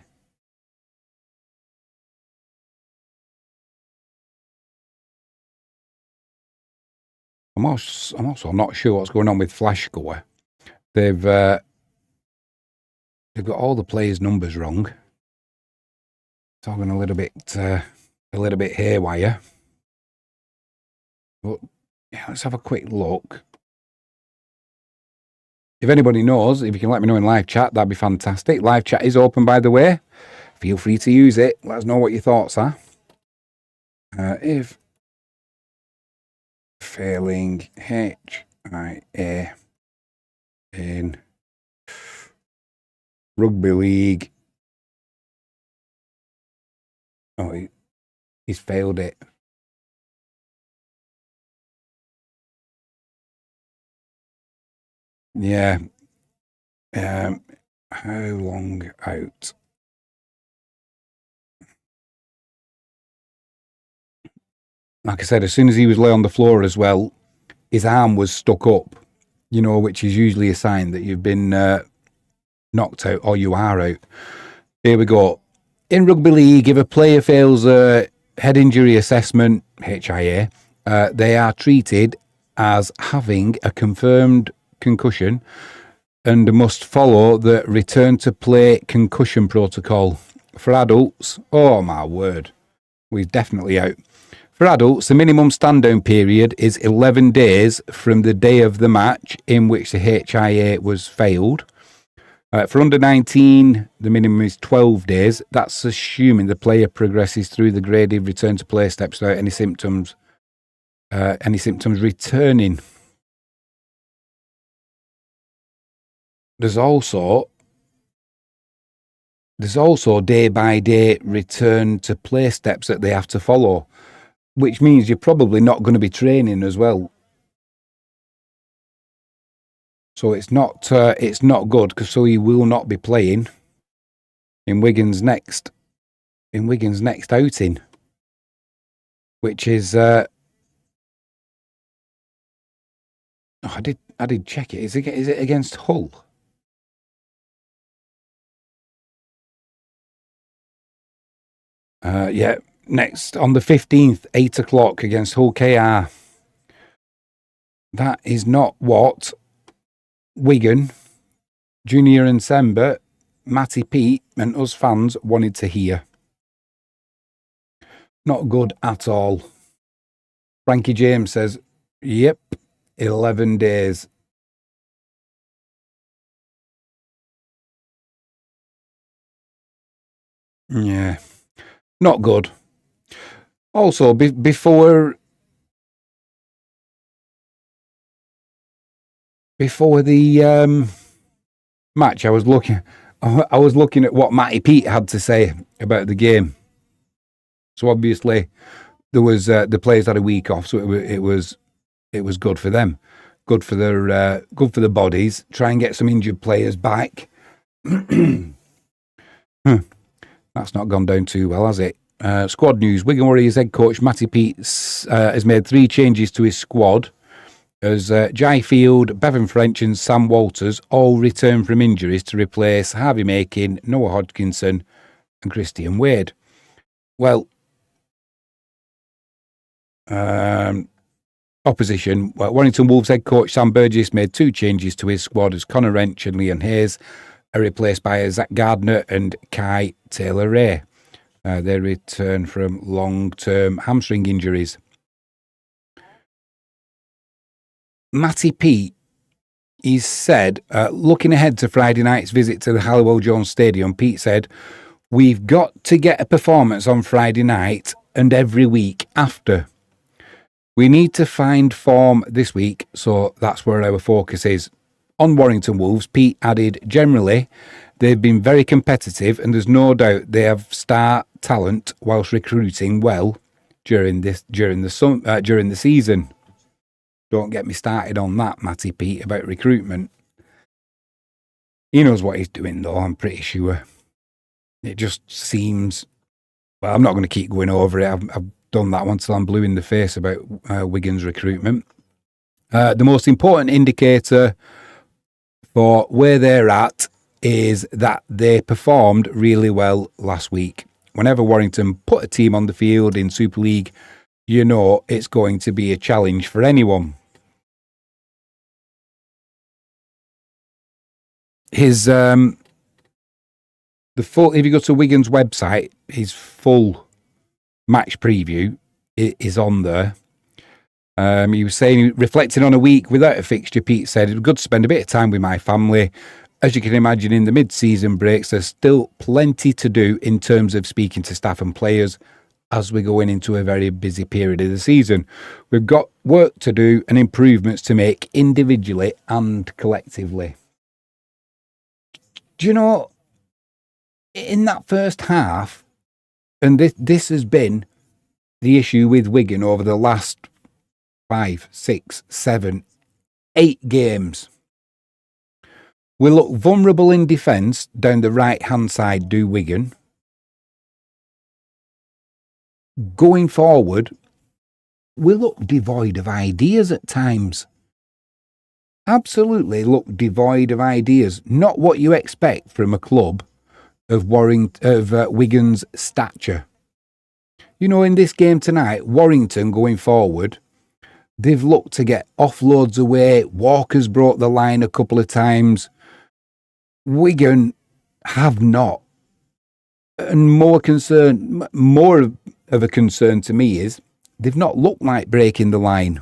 A: I'm also not sure what's going on with Flash Score. They've got all the players' numbers wrong. It's all going a little bit haywire. But yeah, let's have a quick look. If anybody knows, if you can let me know in live chat, that'd be fantastic. Live chat is open, by the way. Feel free to use it. Let us know what your thoughts are. If failing HIA in rugby league. Oh, he's failed it. Yeah. How long out? Like I said, as soon as he was lay on the floor as well, his arm was stuck up, which is usually a sign that you've been knocked out or you are out. Here we go. In rugby league, if a player fails a head injury assessment, HIA, they are treated as having a confirmed concussion and must follow the return to play concussion protocol. For adults, oh my word, we're definitely out. For adults, the minimum stand-down period is 11 days from the day of the match in which the HIA was failed. For under 19, the minimum is 12 days. That's assuming the player progresses through the graded return to play steps without any symptoms returning. There's also day-by-day return to play steps that they have to follow, which means you're probably not going to be training as well. So it's not good, because so he will not be playing in Wigan's next outing, which is I did check it. Is it against Hull? Yeah, next on the 15th, 8 o'clock against Hull KR. That is not what Wigan, Junior and Sember, Matty Pete and us fans wanted to hear. Not good at all. Frankie James says, yep, 11 days. Yeah, not good. Also, before the match, I was looking at what Matty Pete had to say about the game. So obviously, there was the players had a week off, so it was good for them, good for their bodies. Try and get some injured players back. That's not gone down too well, has it? Squad news: Wigan Warriors head coach Matty Pete has made 3 changes to his squad, as Jai Field, Bevan French and Sam Walters all return from injuries to replace Harvey Makin, Noah Hodgkinson and Christian Wade. Well, opposition, Warrington Wolves head coach Sam Burgess made 2 changes to his squad, as Connor Wrench and Leon Hayes are replaced by Zach Gardner and Kai Taylor-Ray. They return from long-term hamstring injuries. Matty Pete, he's said, looking ahead to Friday night's visit to the Halliwell Jones Stadium, Pete said, we've got to get a performance on Friday night and every week after. We need to find form this week, so that's where our focus is. On Warrington Wolves, Pete added, generally, they've been very competitive and there's no doubt they have star talent whilst recruiting well during the season. Don't get me started on that, Matty Pete, about recruitment. He knows what he's doing, though, I'm pretty sure. It just seems... Well, I'm not going to keep going over it. I've done that one till I'm blue in the face about Wigan's recruitment. The most important indicator for where they're at is that they performed really well last week. Whenever Warrington put a team on the field in Super League, you know it's going to be a challenge for anyone. His the full, if you go to Wigan's website, his full match preview is on there. He was saying, reflecting on a week without a fixture, Pete said, it was good to spend a bit of time with my family. As you can imagine, in the mid-season breaks, there's still plenty to do in terms of speaking to staff and players as we're going into a very busy period of the season. We've got work to do and improvements to make individually and collectively. Do you know, in that first half, and this has been the issue with Wigan over the last 5, 6, 7, 8 games. We look vulnerable in defence down the right-hand side, do Wigan. Going forward, we look devoid of ideas at times. Absolutely look devoid of ideas. Not what you expect from a club of Wigan's stature. You know, in this game tonight, Warrington going forward, they've looked to get offloads away. Walker's brought the line a couple of times. Wigan have not. And more of a concern to me is they've not looked like breaking the line.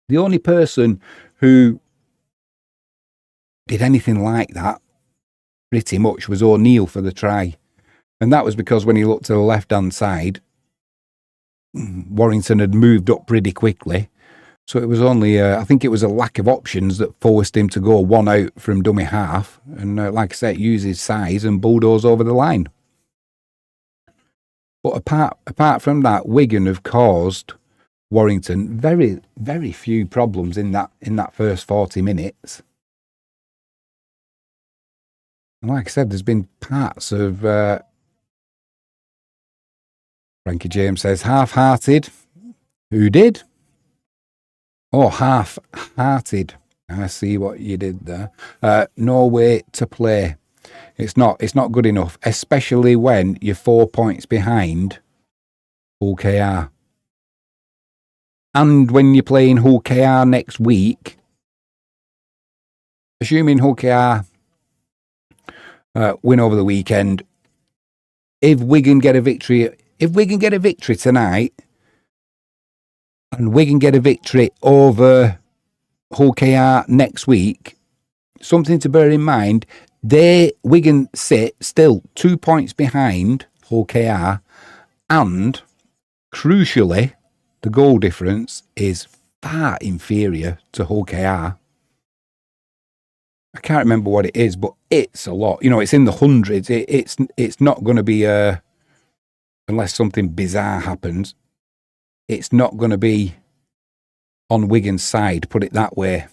A: The only person who did anything like that pretty much was O'Neill for the try. And that was because when he looked to the left-hand side, Warrington had moved up pretty quickly. So it was only, I think it was a lack of options that forced him to go one out from dummy half. And like I said, use his size and bulldoze over the line. But apart from that, Wigan have caused Warrington very, very few problems in that first 40 minutes. And like I said, there's been parts of Frankie James says half-hearted. Who did? Oh, half-hearted. I see what you did there. No way to play. It's not good enough, especially when you're 4 points behind Hull KR. And when you're playing Hull KR next week, assuming Hull KR win over the weekend, if Wigan get a victory tonight, and Wigan get a victory over Hull KR next week, something to bear in mind, Wigan sit still 2 points behind Hull KR, and crucially, the goal difference is far inferior to Hull KR. I can't remember what it is, but it's a lot. You know, it's in the hundreds. It's not going to be unless something bizarre happens. It's not going to be on Wigan's side, put it that way.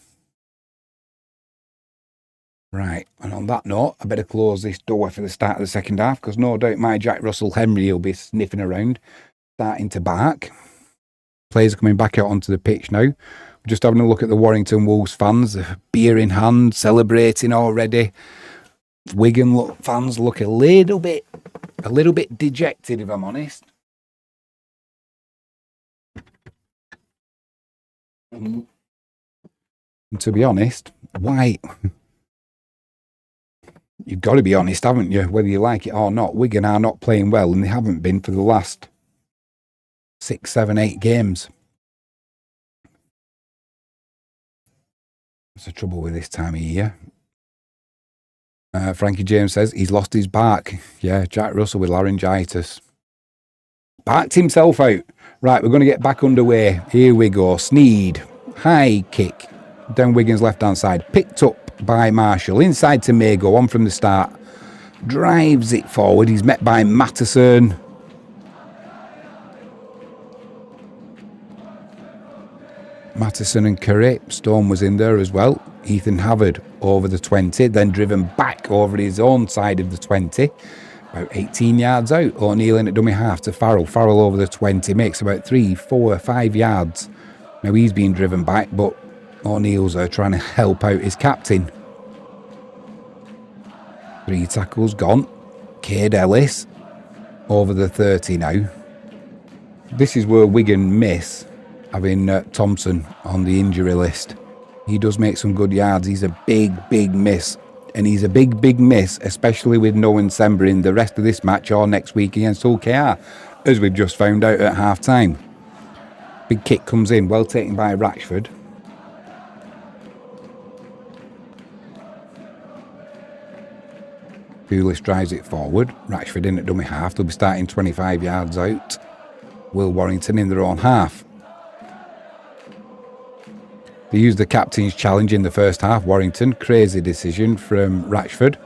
A: Right, and on that note, I better close this door for the start of the second half, because no doubt my Jack Russell Henry will be sniffing around, starting to bark. Players are coming back out onto the pitch now. We're just having a look at the Warrington Wolves fans, beer in hand, celebrating already. Wigan fans look a little bit dejected, if I'm honest. And to be honest, why? You've got to be honest, haven't you? Whether you like it or not, Wigan are not playing well, and they haven't been for the last 6, 7, 8 games. That's the trouble with this time of year. Frankie James says he's lost his bark. Yeah, Jack Russell with laryngitis. Barked himself out. Right, we're going to get back underway. Here we go. Sneed. High kick. Down Wigan's left-hand side. Picked up by Marshall. Inside to Mago. On from the start. Drives it forward. He's met by Matteson. Matteson and Curry. Stone was in there as well. Ethan Havard over the 20. Then driven back over his own side of the 20. About 18 yards out. O'Neill in at dummy half to Farrell. Farrell over the 20. Makes about 3, 4, 5 yards. Now he's being driven back, but O'Neill's trying to help out his captain. 3 tackles gone. Cade Ellis over the 30 now. This is where Wigan miss having Thompson on the injury list. He does make some good yards. He's a big miss. And he's a big miss, especially with no Sember in the rest of this match or next week against OKR, as we've just found out at half-time. Big kick comes in, well taken by Rashford. Pulis drives it forward. Rashford in at dummy half. They'll be starting 25 yards out. Will Warrington in their own half. They used the captain's challenge in the first half, Warrington. Crazy decision from Rashford.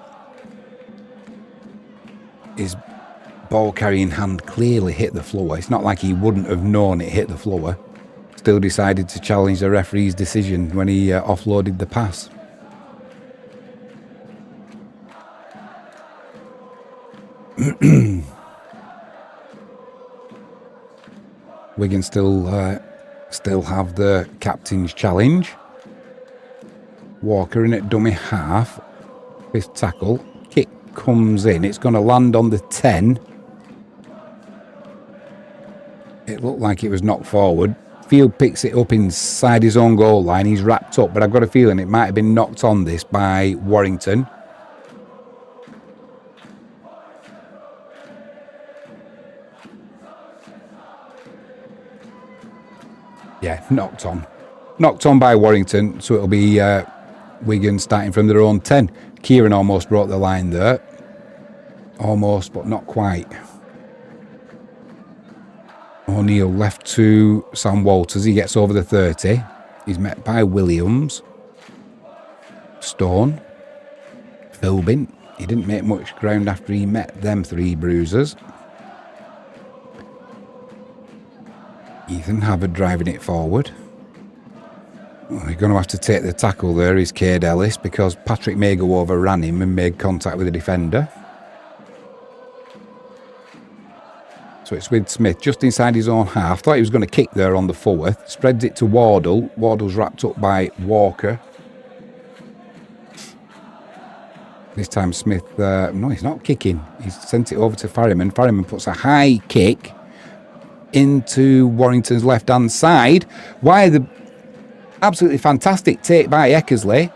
A: His ball carrying hand clearly hit the floor. It's not like he wouldn't have known it hit the floor. Still decided to challenge the referee's decision when he offloaded the pass. Wigan still have the captain's challenge. Walker in at dummy half. 5th tackle. Kick comes in. It's going to land on the 10. It looked like it was knocked forward. Field picks it up inside his own goal line. He's wrapped up, but I've got a feeling it might have been knocked on this by Warrington. Yeah, knocked on. Knocked on by Warrington, so it'll be Wigan starting from their own 10. Kieran almost broke the line there. Almost, but not quite. O'Neill left to Sam Walters. He gets over the 30. He's met by Williams. Stone. Philbin. He didn't make much ground after he met them 3 bruisers. Ethan Havard driving it forward. Well, you're going to have to take the tackle there, is Cade Ellis, because Patrick Mago overran him and made contact with the defender. So it's with Smith just inside his own half. Thought he was going to kick there on the 4th. Spreads it to Wardle. Wardle's wrapped up by Walker. This time Smith, no, he's not kicking. He's sent it over to Farriman. Farriman puts a high kick into Warrington's left-hand side. Why the absolutely fantastic take by Eckersley.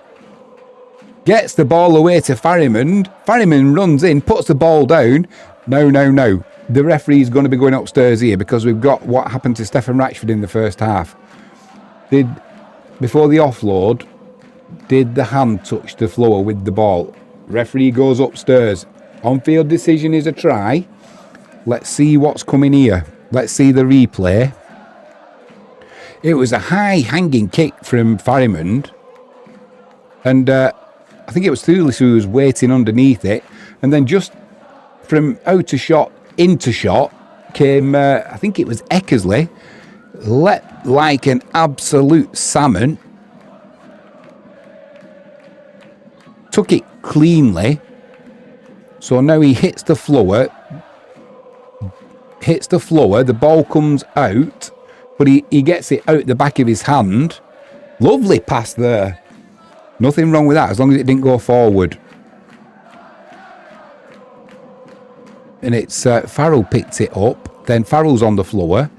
A: Gets the ball away to Farriman. Farriman runs in, puts the ball down. No. The referee's going to be going upstairs here because we've got what happened to Stefan Rashford in the first half. Before the offload, did the hand touch the floor with the ball? Referee goes upstairs. On-field decision is a try. Let's see what's coming here. Let's see the replay. It was a high hanging kick from Farriman. And I think it was Thulis who was waiting underneath it. And then just from out of shot into shot came, I think it was Eckersley. Let like an absolute salmon. Took it cleanly. So now he hits the floor. The ball comes out, but he gets it out the back of his hand. Lovely pass there. Nothing wrong with that as long as it didn't go forward. And it's Farrell picked it up. Then Farrell's on the floor.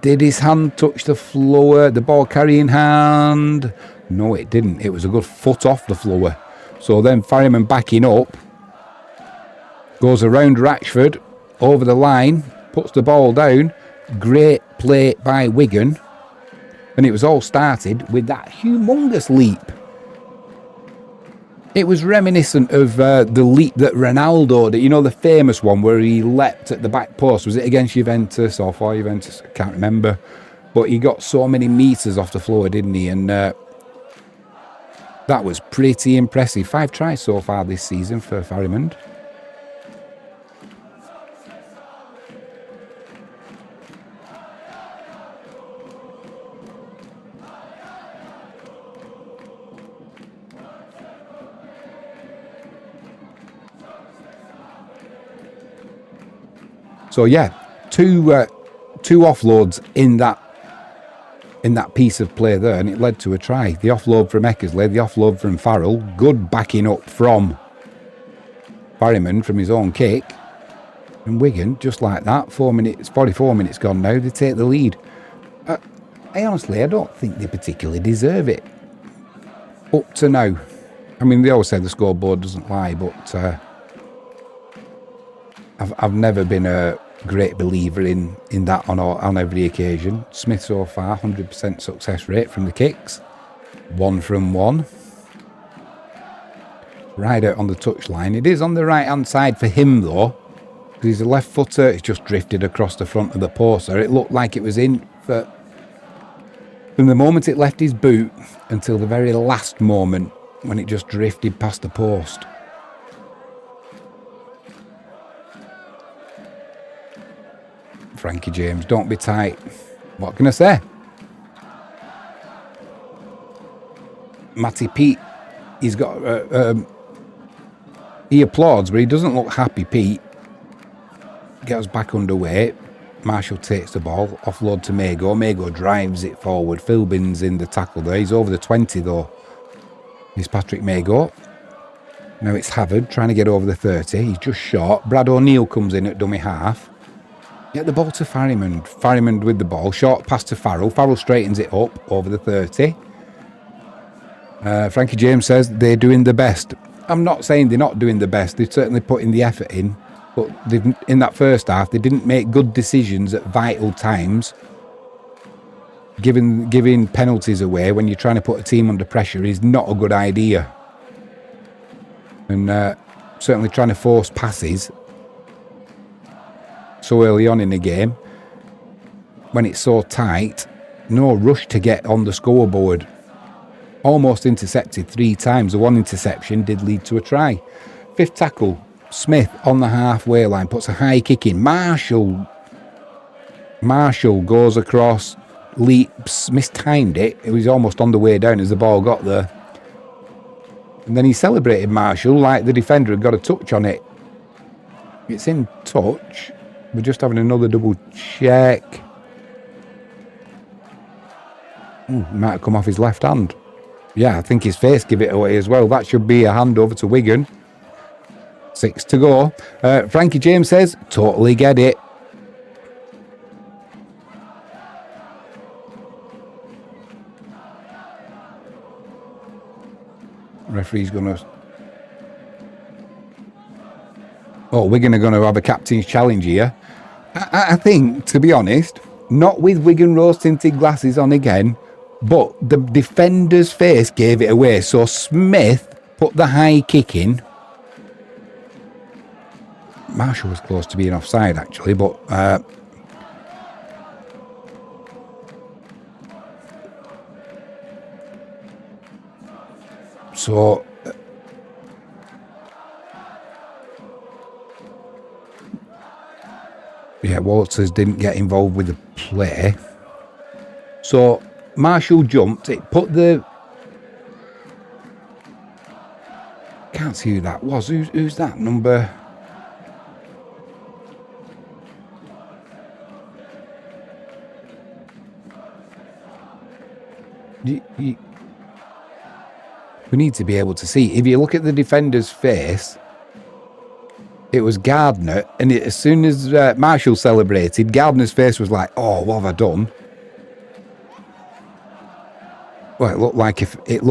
A: Did his hand touch the floor? The ball carrying hand? No, it didn't. It was a good foot off the floor. So then Farriman backing up. Goes around Rashford. Over the line, puts the ball down. Great play by Wigan. And it was all started with that humongous leap. It was reminiscent of the leap that Ronaldo did. You know, the famous one where he leapt at the back post. Was it against Juventus or for Juventus? I can't remember. But he got so many metres off the floor, didn't he? And that was pretty impressive. 5 tries so far this season for Farriman. So yeah, two offloads in that piece of play there, and it led to a try. The offload from Eckersley, the offload from Farrell. Good backing up from Barryman from his own kick. And Wigan, just like that, 44 minutes gone now, they take the lead. I honestly, I don't think they particularly deserve it. Up to now. I mean, they always say the scoreboard doesn't lie, but I've never been a great believer in that on every occasion. Smith so far, 100% success rate from the kicks. 1 from 1. Right out on the touchline. It is on the right-hand side for him, though. Because he's a left footer. It's just drifted across the front of the post. It looked like it was in for... From the moment it left his boot until the very last moment when it just drifted past the post. Frankie James, don't be tight. What can I say? Matty Pete, he's got... he applauds, but he doesn't look happy, Pete. Gets back underway. Marshall takes the ball, offload to Mago. Mago drives it forward. Philbin's in the tackle there. He's over the 20 though. It's Patrick Mago. Now it's Havard trying to get over the 30. He's just short. Brad O'Neill comes in at dummy half. Get the ball to Farrimond. Farrimond with the ball. Short pass to Farrell. Farrell straightens it up over the 30. Frankie James says they're doing the best. I'm not saying they're not doing the best. They're certainly putting the effort in. But in that first half, they didn't make good decisions at vital times. Giving penalties away when you're trying to put a team under pressure is not a good idea. And certainly trying to force passes so early on in the game, when it's so tight, no rush to get on the scoreboard. Almost intercepted 3 times. The one interception did lead to a try. 5th tackle. Smith on the halfway line puts a high kick in. Marshall goes across, leaps, mistimed it. It was almost on the way down as the ball got there. And then he celebrated Marshall like the defender had got a touch on it. It's in touch. We're just having another double check. Might have come off his left hand. Yeah, I think his face gave it away as well. That should be a hand over to Wigan. 6 to go. Frankie James says, totally get it. Referee's going to... Oh, Wigan are going to have a captain's challenge here. I think, to be honest, not with Wigan rose-tinted glasses on again, but the defender's face gave it away. So Smith put the high kick in. Marshall was close to being offside, actually, but... So... yeah, Walters didn't get involved with the play. So, Marshall jumped. It put the... Can't see who that was. Who's that? Number... We need to be able to see. If you look at the defender's face, it was Gardner, and as soon as Marshall celebrated, Gardner's face was like, "Oh, what have I done?" Well, it looked like it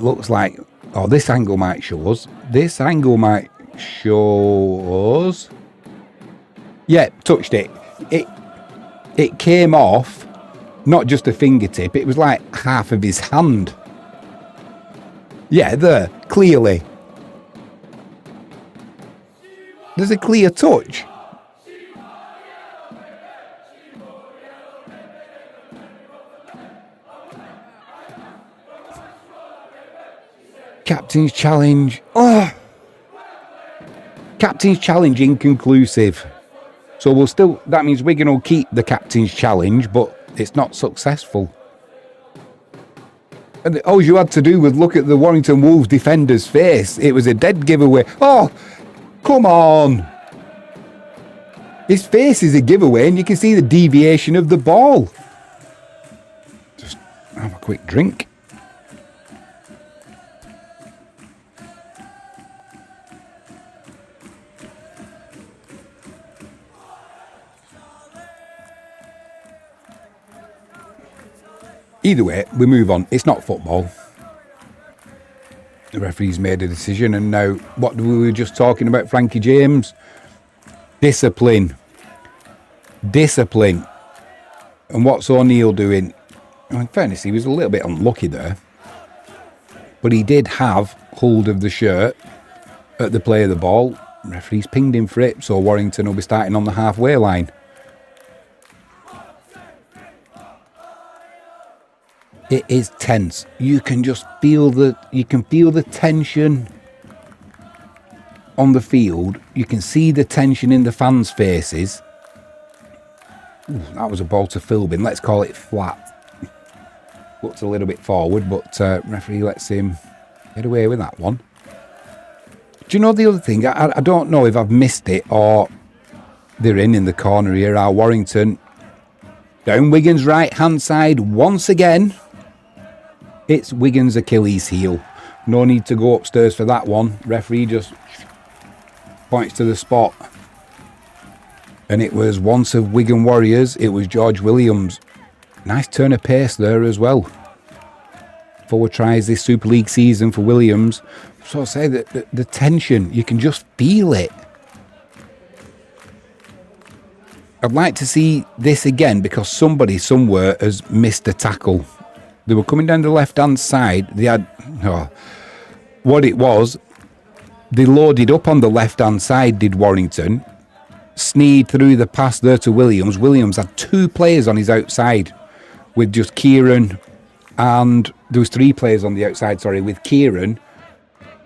A: looks like. Oh, this angle might show us. This angle might show us. Yeah, touched it. It came off, not just a fingertip, it was like half of his hand. Yeah, there, clearly. There's a clear touch. Captain's challenge. Oh! Captain's challenge inconclusive. So we'll still, that means Wigan will keep the captain's challenge, but it's not successful. And all you had to do was look at the Warrington Wolves defender's face. It was a dead giveaway. Oh, come on. His face is a giveaway, and you can see the deviation of the ball. Just have a quick drink. Either way, we move on. It's not football. The referee's made a decision, and now what we were just talking about, Frankie James? Discipline. Discipline. And what's O'Neill doing? In fairness, he was a little bit unlucky there. But he did have hold of the shirt at the play of the ball. Referee's pinged him for it, so Warrington will be starting on the halfway line. It is tense. You can just feel the tension on the field. You can see the tension in the fans' faces. Ooh, that was a ball to Philbin. Let's call it flat. Looked a little bit forward, but referee lets him get away with that one. Do you know the other thing? I don't know if I've missed it or they're in the corner here. Our Warrington down Wigan's right hand side once again. It's Wigan's Achilles heel. No need to go upstairs for that one. Referee just points to the spot. And it was once of Wigan Warriors. It was George Williams. Nice turn of pace there as well. 4 tries this Super League season for Williams. So I say that the tension, you can just feel it. I'd like to see this again because somebody somewhere has missed a tackle. They were coming down the left-hand side. They had... what it was, they loaded up on the left-hand side, did Warrington. Sneed through the pass there to Williams. Williams had 2 players on his outside with just Kieran and... There was 3 players on the outside, sorry, with Kieran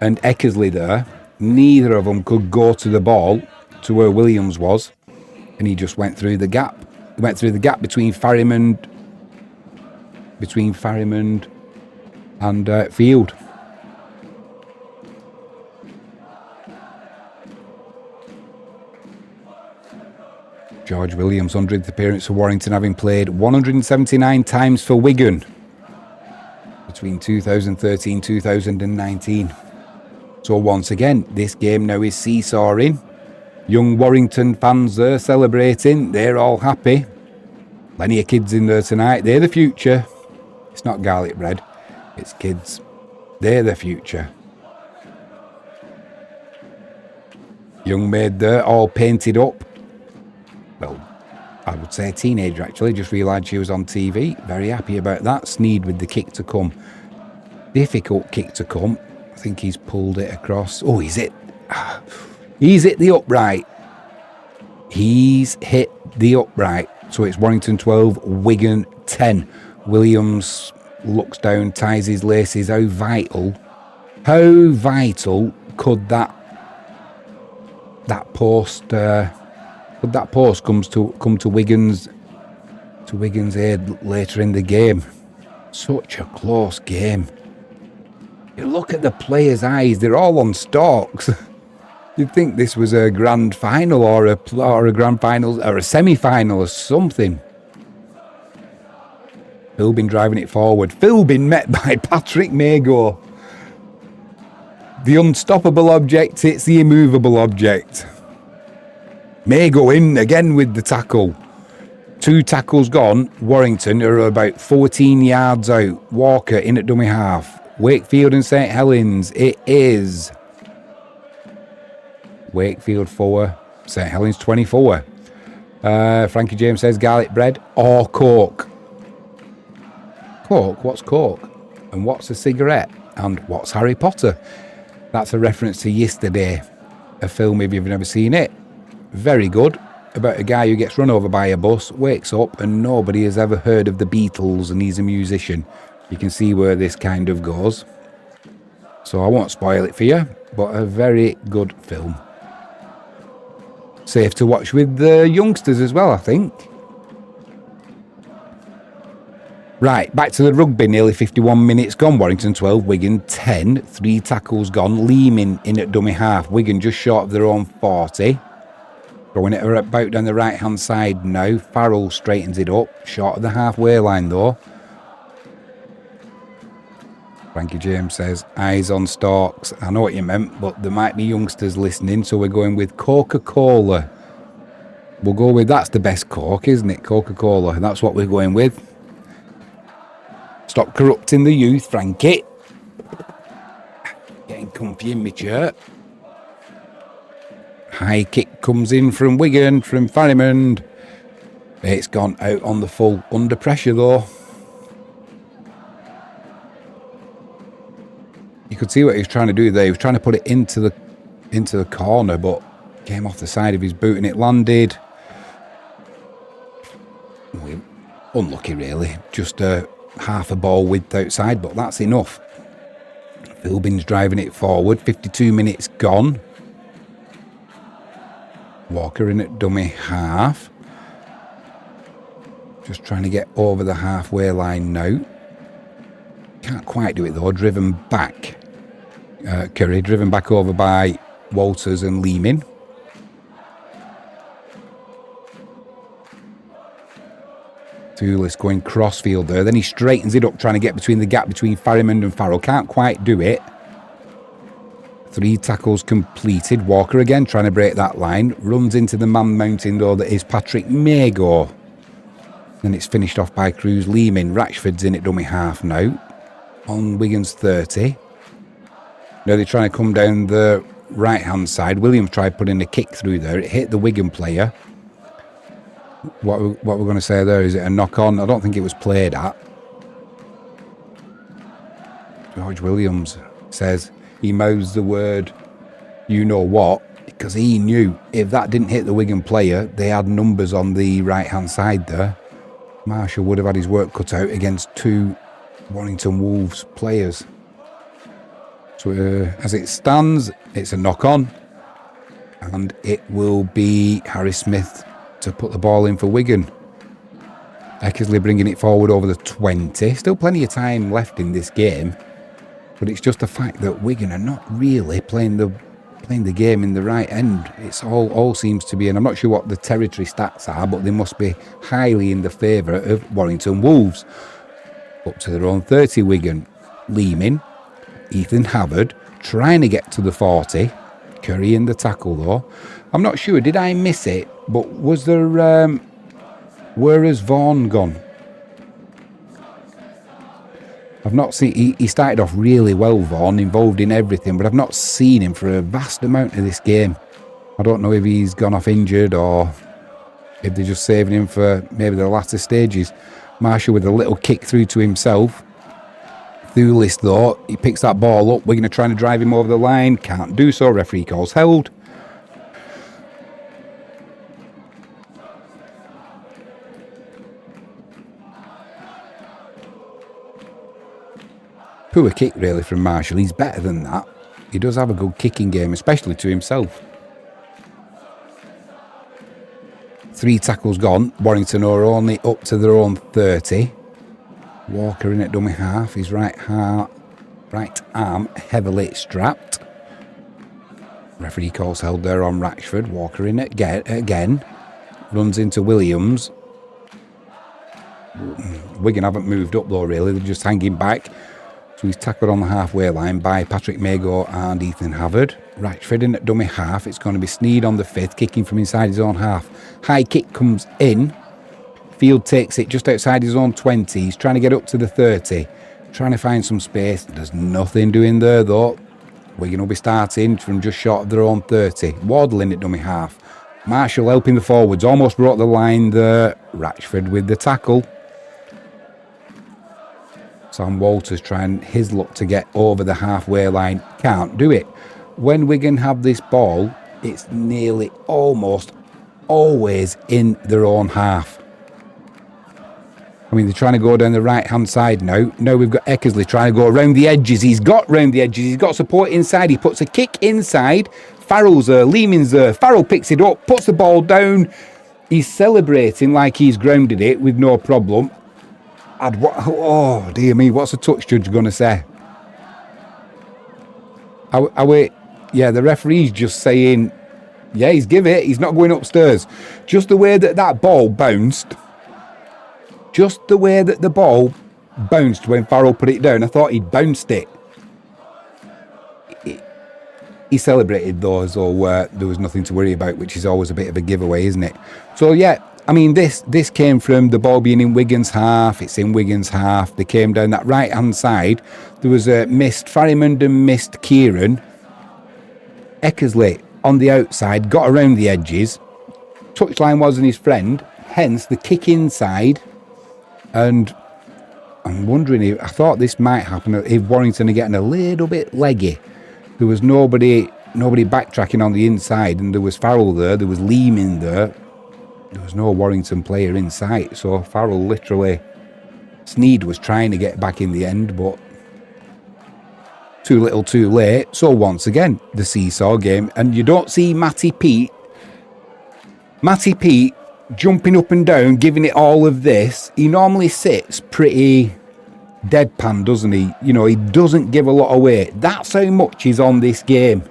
A: and Eckersley there. Neither of them could go to the ball to where Williams was. And he just went through the gap. He went through the gap between Farrimond and Field. George Williams, 100th appearance for Warrington, having played 179 times for Wigan between 2013-2019. So once again, this game now is seesawing. Young Warrington fans there celebrating. They're all happy. Plenty of kids in there tonight. They're the future. It's not garlic bread. It's kids. They're the future. Young maid there, all painted up. Well, I would say a teenager actually. Just realised she was on TV. Very happy about that. Sneed with the kick to come. Difficult kick to come. I think he's pulled it across. Oh, he's hit the upright. He's hit the upright. So it's Warrington 12, Wigan 10. Williams looks down, ties his laces. How vital could that post come to Wigan's aid later in the game? Such a close game. You look at the players' eyes; they're all on stalks. You'd think this was a grand final or a grand final or a semi-final or something. Philbin driving it forward. Philbin met by Patrick Mago. The unstoppable object hits the immovable object. Mago in again with the tackle. 2 tackles gone. Warrington are about 14 yards out. Walker in at dummy half. Wakefield and St Helens. It is Wakefield 4, St Helens 24. Frankie James says garlic bread or Coke. Coke? What's Coke? And what's a cigarette? And what's Harry Potter? That's a reference to Yesterday, a film if you've never seen it. Very good. About a guy who gets run over by a bus, wakes up and nobody has ever heard of the Beatles and he's a musician. You can see where this kind of goes. So I won't spoil it for you, but a very good film. Safe to watch with the youngsters as well, I think. Right, back to the rugby. Nearly 51 minutes gone. Warrington 12, Wigan 10. 3 tackles gone. Leeman in at dummy half. Wigan just short of their own 40. Throwing it about down the right-hand side now. Farrell straightens it up. Short of the halfway line, though. Frankie James says, eyes on stalks. I know what you meant, but there might be youngsters listening, so we're going with Coca-Cola. We'll go with, that's the best Coke, isn't it? Coca-Cola. That's what we're going with. Stop corrupting the youth, Frankie. Getting comfy in my chair. High kick comes in from Wigan, from Farrimond. It's gone out on the full, under pressure though. You could see what he was trying to do there. He was trying to put it into the corner, but came off the side of his boot and it landed. Unlucky really. Just half a ball width outside, but that's enough. Philbin's driving it forward. 52 minutes gone. Walker in at dummy half. Just trying to get over the halfway line now. Can't quite do it though. Driven back. Curry driven back over by Walters and Leigh. Thulis going crossfield there. Then he straightens it up, trying to get between the gap between Farrimond and Farrell. Can't quite do it. 3 tackles completed. Walker again trying to break that line. Runs into the man mounting though that is Patrick Mago. Then it's finished off by Cruz Lehman. Ratchford's in at dummy half now. On Wigan's 30. Now they're trying to come down the right hand side. Williams tried putting a kick through there. It hit the Wigan player. What we're going to say there, is it a knock on? I don't think it was played at. George Williams says he mouths the word you know what, because he knew if that didn't hit the Wigan player, they had numbers on the right hand side there. Marshall would have had his work cut out against 2 Warrington Wolves players. So as it stands, it's a knock on, and it will be Harry Smith to put the ball in for Wigan. Eckersley bringing it forward over the 20. Still plenty of time left in this game, but it's just the fact that Wigan are not really playing the game in the right end. It's all seems to be, and I'm not sure what the territory stats are, but they must be highly in the favour of Warrington Wolves. Up to their own 30, Wigan. Leeman, Ethan Havard trying to get to the 40. Curry in the tackle though. I'm not sure, did I miss it? But was there, where has Vaughan gone? I've not seen, he started off really well, Vaughan, involved in everything, but I've not seen him for a vast amount of this game. I don't know if he's gone off injured or if they're just saving him for maybe the latter stages. Marshall with a little kick through to himself. Thulis though, he picks that ball up. We're going to try and drive him over the line. Can't do so. Referee calls held. Poor kick really from Marshall. He's better than that. He does have a good kicking game, especially to himself. 3 tackles gone. Warrington are only up to their own 30. Walker in at dummy half. His right arm heavily strapped. Referee calls held there on Ratchford. Walker in it again. Runs into Williams. Wigan haven't moved up though really. They're just hanging back. So he's tackled on the halfway line by Patrick Mago and Ethan Havard. Ratchford in at dummy half. It's going to be Sneed on the 5th, kicking from inside his own half. High kick comes in. Field takes it just outside his own 20. He's trying to get up to the 30. Trying to find some space. There's nothing doing there though. Wigan will be starting from just short of their own 30. Wardle in at dummy half. Marshall helping the forwards. Almost brought the line there. Ratchford with the tackle. Sam Walters trying his luck to get over the halfway line. Can't do it. When Wigan have this ball, it's nearly almost always in their own half. I mean, they're trying to go down the right-hand side now. Now we've got Eckersley trying to go around the edges. He's got round the edges. He's got support inside. He puts a kick inside. Farrell's there. Lehman's there. Farrell picks it up, puts the ball down. He's celebrating like he's grounded it with no problem. Oh, dear me. What's the touch judge going to say? Yeah, the referee's just saying, yeah, he's give it. He's not going upstairs. Just the way that ball bounced. Just the way that the ball bounced when Farrell put it down. I thought he'd bounced it. He celebrated though as though there was nothing to worry about, which is always a bit of a giveaway, isn't it? So yeah, I mean, this came from the ball being in Wigan's half. It's in Wigan's half. They came down that right-hand side. There was a missed Farrimond and missed Kieran. Eckersley on the outside, got around the edges. Touchline wasn't his friend, hence the kick inside. And I'm wondering if, I thought this might happen if Warrington are getting a little bit leggy. There was nobody backtracking on the inside, and there was Farrell there, there was Leigh in there. There was no Warrington player in sight, so Farrell literally, Sneed was trying to get back in the end, but too little too late. So once again, the seesaw game, and you don't see Matty Pete jumping up and down, giving it all of this. He normally sits pretty deadpan, doesn't he? You know, he doesn't give a lot away. That's how much he's on this game.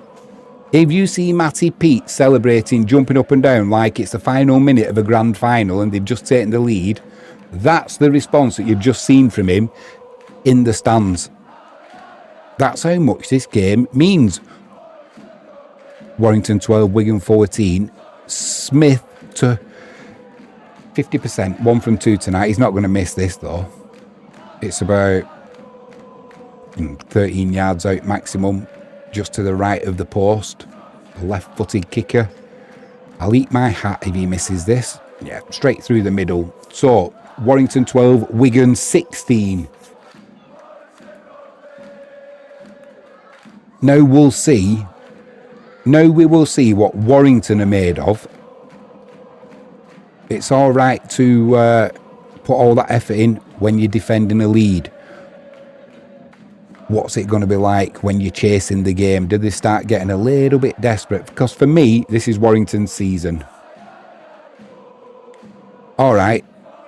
A: If you see Matty Pete celebrating, jumping up and down like it's the final minute of a grand final and they've just taken the lead, that's the response that you've just seen from him in the stands. That's how much this game means. Warrington 12, Wigan 14. Smith to 50%, 1 from 2 tonight. He's not going to miss this though. It's about 13 yards out maximum, just to the right of the post. A left-footed kicker. I'll eat my hat if he misses this. Yeah, straight through the middle. So, Warrington 12, Wigan 16. Now we'll see. Now we will see what Warrington are made of. It's all right to put all that effort in when you're defending a lead. What's it going to be like when you're chasing the game? Do they start getting a little bit desperate? Because for me, this is Warrington's season. All right,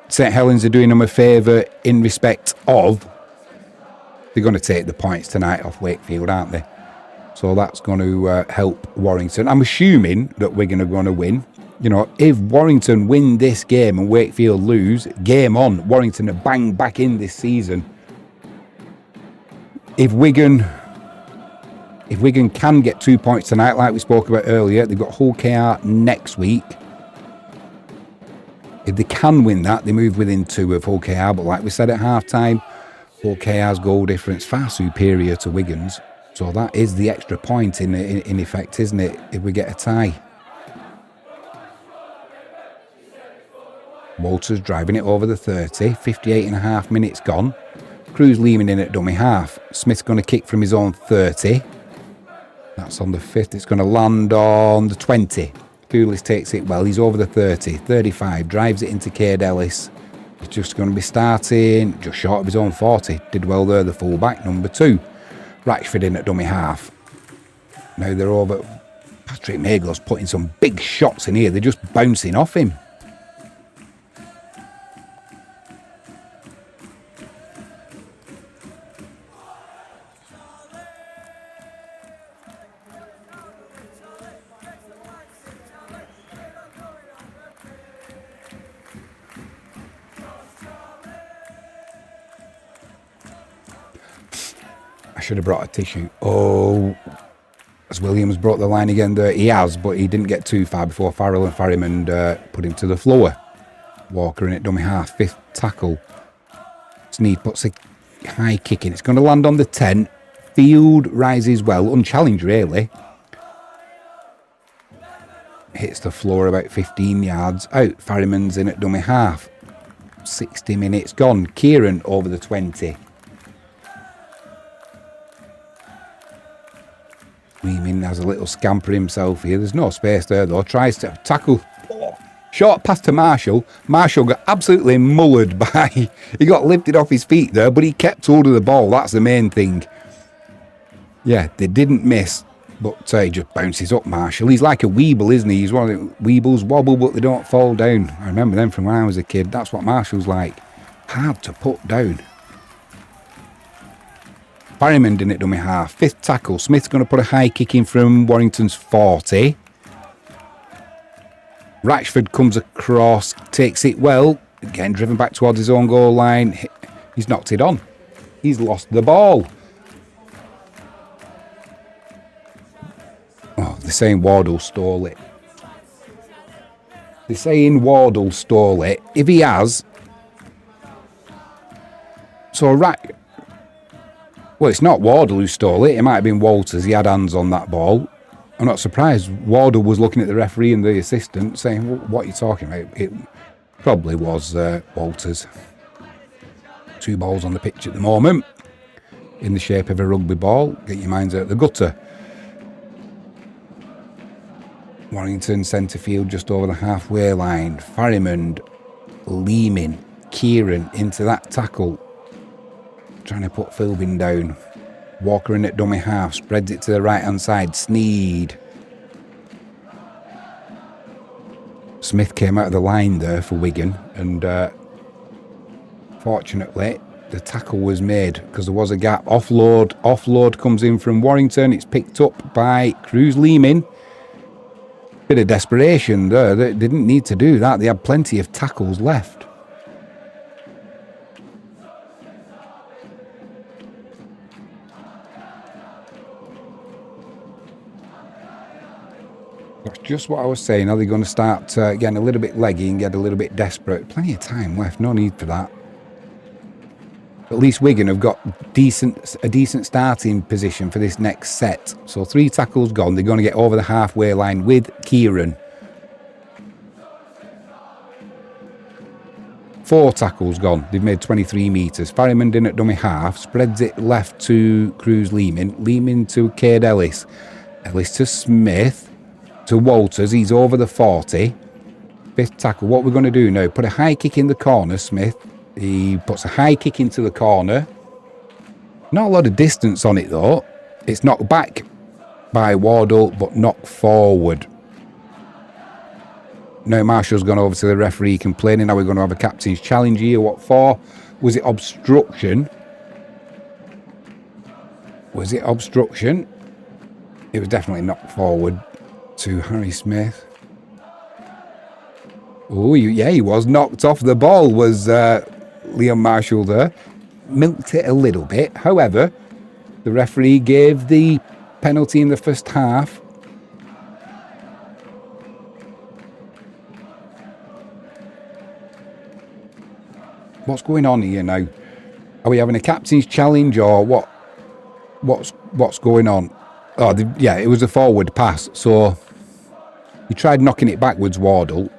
A: St Helens are doing them a favour in respect of they're going to take the points tonight off Wakefield, aren't they? So that's going to help Warrington. I'm assuming that Wigan are going to win. You know, if Warrington win this game and Wakefield lose, game on. Warrington are bang back in this season. If Wigan can get 2 points tonight, like we spoke about earlier, they've got Hull KR next week. If they can win that, they move within 2 of Hull KR. But like we said at half-time, Hull KR's goal difference far superior to Wigan's. So that is the extra point in effect, isn't it, if we get a tie. Walters driving it over the 30, 58.5 minutes gone. Cruz leaning in at dummy half. Smith's going to kick from his own 30. That's on the 5th. It's going to land on the 20. Thulis takes it well. He's over the 30. 35. Drives it into Cade Ellis. He's just going to be starting just short of his own 40. Did well there, the fullback, number 2. Ratchford in at dummy half. Now they're over. Patrick Magle's putting some big shots in here. They're just bouncing off him. I should have brought a tissue. Oh, as Williams brought the line again there. He has, but he didn't get too far before Farrell and Farrimond put him to the floor. Walker in at dummy half. 5th tackle. Sneed puts a high kick in. It's going to land on the 10. Field rises well. Unchallenged, really. Hits the floor about 15 yards out. Farrimond's in at dummy half. 60 minutes gone. Kieran over the 20. Reeman has a little scamper himself here. There's no space there though. Tries to tackle. Oh, short pass to Marshall. Marshall got absolutely mullered by. He got lifted off his feet there, but he kept hold of the ball. That's the main thing. Yeah, they didn't miss, but he just bounces up Marshall. He's like a Weeble, isn't he? He's one of the Weebles, wobble, but they don't fall down. I remember them from when I was a kid. That's what Marshall's like. Hard to put down. Farrimond in at dummy half. 5th tackle. Smith's going to put a high kick in from Warrington's 40. Ratchford comes across, takes it well. Again, driven back towards his own goal line. He's knocked it on. He's lost the ball. Oh, they're saying Wardle stole it. They're saying Wardle stole it. If he has... So, right... Well, it's not Wardle who stole it. It might have been Walters. He had hands on that ball. I'm not surprised. Wardle was looking at the referee and the assistant saying, what are you talking about? It probably was Walters. 2 balls on the pitch at the moment. In the shape of a rugby ball. Get your minds out the gutter. Warrington centre field just over the halfway line. Farrimond, Leigh, Kieran into that tackle. Trying to put Philbin down. Walker in at dummy half. Spreads it to the right hand side. Sneed. Smith came out of the line there for Wigan. And fortunately, the tackle was made because there was a gap. Offload comes in from Warrington. It's picked up by Cruz Leeman. Bit of desperation there. They didn't need to do that. They had plenty of tackles left. That's just what I was saying. Are they going to start getting a little bit leggy and get a little bit desperate? Plenty of time left. No need for that. At least Wigan have got a decent starting position for this next set. So 3 tackles gone. They're going to get over the halfway line with Kieran. 4 tackles gone. They've made 23 metres. Farrimond in at dummy half. Spreads it left to Cruz Leeman. Leeman to Cade Ellis. Ellis to Smith. To Walters. He's over the 40. 5th tackle. What we're going to do now, put a high kick in the corner, Smith. He puts a high kick into the corner. Not a lot of distance on it though. It's knocked back by Wardle, but knocked forward. Now Marshall's gone over to the referee complaining. Now we're going to have a captain's challenge here. What for? Was it obstruction? Was it obstruction? It was definitely knocked forward to Harry Smith. Oh, yeah, he was knocked off the ball, was Liam Marshall there. Milked it a little bit. However, the referee gave the penalty in the first half. What's going on here now? Are we having a captain's challenge or what? What's going on? Oh, yeah, it was a forward pass. So he tried knocking it backwards, Wardle.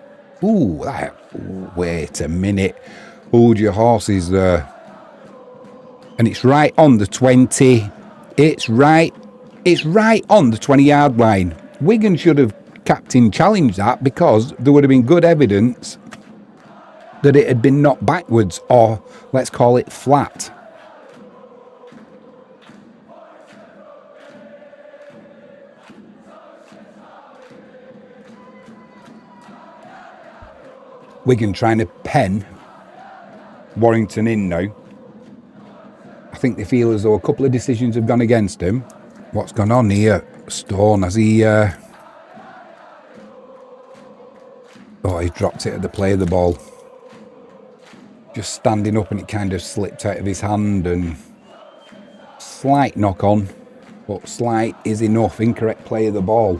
A: Ooh, wait a minute. Hold your horses there. And it's right on the 20. It's right on the 20-yard line. Wigan should have captain challenged that because there would have been good evidence that it had been knocked backwards, or let's call it flat. Wigan trying to pen Warrington in now. I think they feel as though a couple of decisions have gone against him. What's gone on here? Stone, has he... Oh, he's dropped it at the play of the ball. Just standing up and it kind of slipped out of his hand, and slight knock on, but slight is enough. Incorrect play of the ball.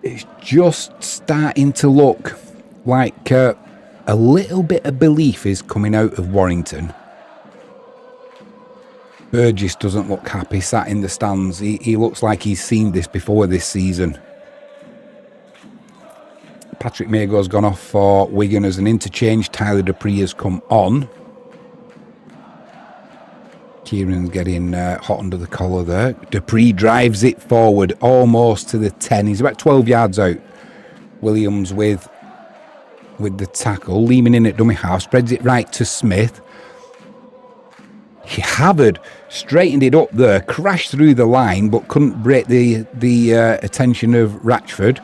A: It's just starting to look like a little bit of belief is coming out of Warrington. Burgess doesn't look happy, sat in the stands. He looks like he's seen this before this season. Patrick Mago's gone off for Wigan as an interchange. Tyler Dupree has come on. Kieran's getting hot under the collar there. Dupree drives it forward almost to the 10. He's about 12 yards out. Williams with the tackle. Lehman in at dummy half. Spreads it right to Smith. Havard straightened it up there. Crashed through the line but couldn't break the attention of Ratchford.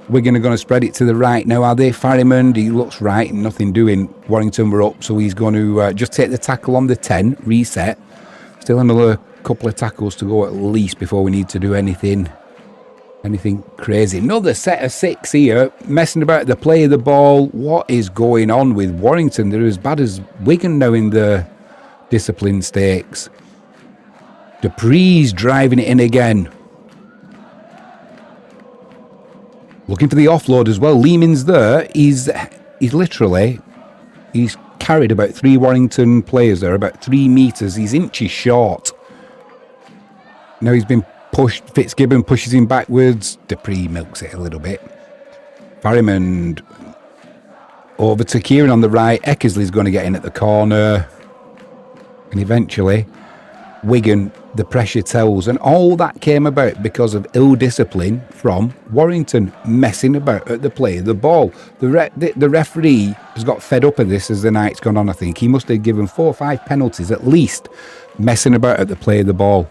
A: Wigan are going to spread it to the right now, are they? Farrimond, he looks right and nothing doing. Warrington were up, so he's going to just take the tackle on the 10, reset. Still another couple of tackles to go at least before we need to do anything crazy. Another set of 6 here, messing about the play of the ball. What is going on with Warrington? They're as bad as Wigan now in the discipline stakes. Dupree's driving it in again. Looking for the offload as well. Lehman's there. He's carried about 3 Warrington players there, about 3 metres. He's inches short. Now he's been pushed. Fitzgibbon pushes him backwards. Dupree milks it a little bit. Farrimond over to Kieran on the right. Eckersley's going to get in at the corner. And eventually, Wigan, the pressure tells. And all that came about because of ill discipline from Warrington messing about at the play of the ball. The referee has got fed up of this as the night's gone on, I think. He must have given 4 or 5 penalties at least messing about at the play of the ball.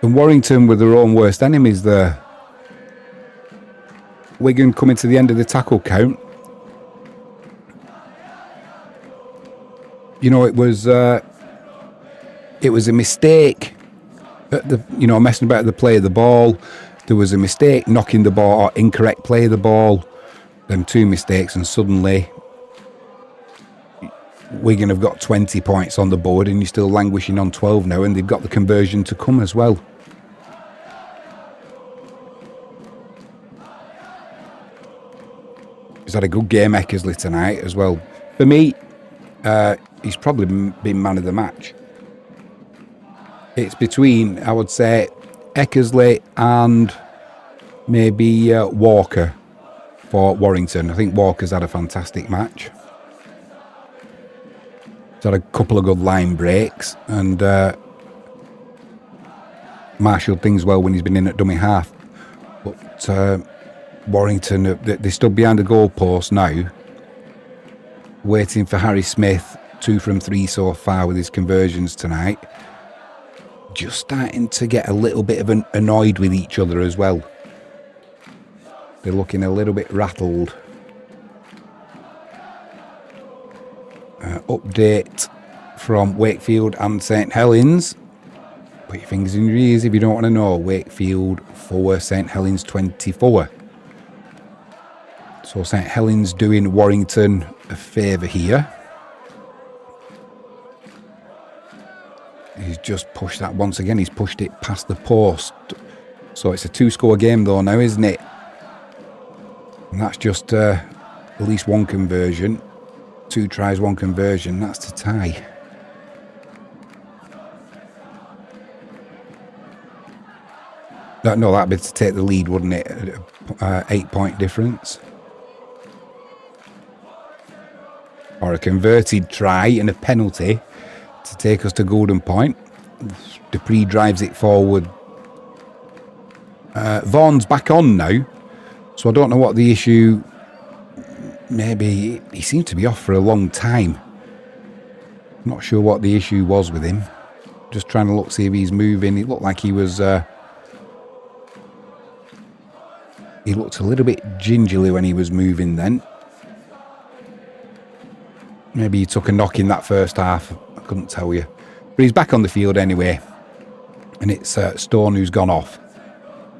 A: And Warrington were their own worst enemies there. Wigan coming to the end of the tackle count. You know, it was a mistake at the, messing about the play of the ball. There was a mistake knocking the ball, or incorrect play of the ball. Them 2 mistakes, and suddenly Wigan have got 20 points on the board, and you're still languishing on 12 now, and they've got the conversion to come as well. He's had a good game, Eckersley, tonight as well. For me, he's probably been man of the match. It's between, I would say, Eckersley and maybe Walker for Warrington. I think Walker's had a fantastic match. He's had a couple of good line breaks, and marshalled things well when he's been in at dummy half. But Warrington, they stood behind the goalpost now, waiting for Harry Smith, 2 from 3 so far with his conversions tonight. Just starting to get a little bit of annoyed with each other as well. They're looking a little bit rattled. Update from Wakefield and St Helens. Put your fingers in your ears if you don't want to know. Wakefield 4, St Helens 24. So St Helens doing Warrington a favour here. He's just pushed that once again. He's pushed it past the post. So it's a 2-score game though now, isn't it? And that's just at least 1 conversion. 2 tries, 1 conversion. That's to tie. No, that'd be to take the lead, wouldn't it? 8-point difference. Or a converted try and a penalty to take us to golden point. Dupree drives it forward. Vaughan's back on now, so I don't know what the issue. Maybe he seemed to be off for a long time. Not sure what the issue was with him. Just trying to look, see if he's moving. It looked like he was. He looked a little bit gingerly when he was moving then. Maybe he took a knock in that first half. I couldn't tell you. But he's back on the field anyway. And it's Stone who's gone off.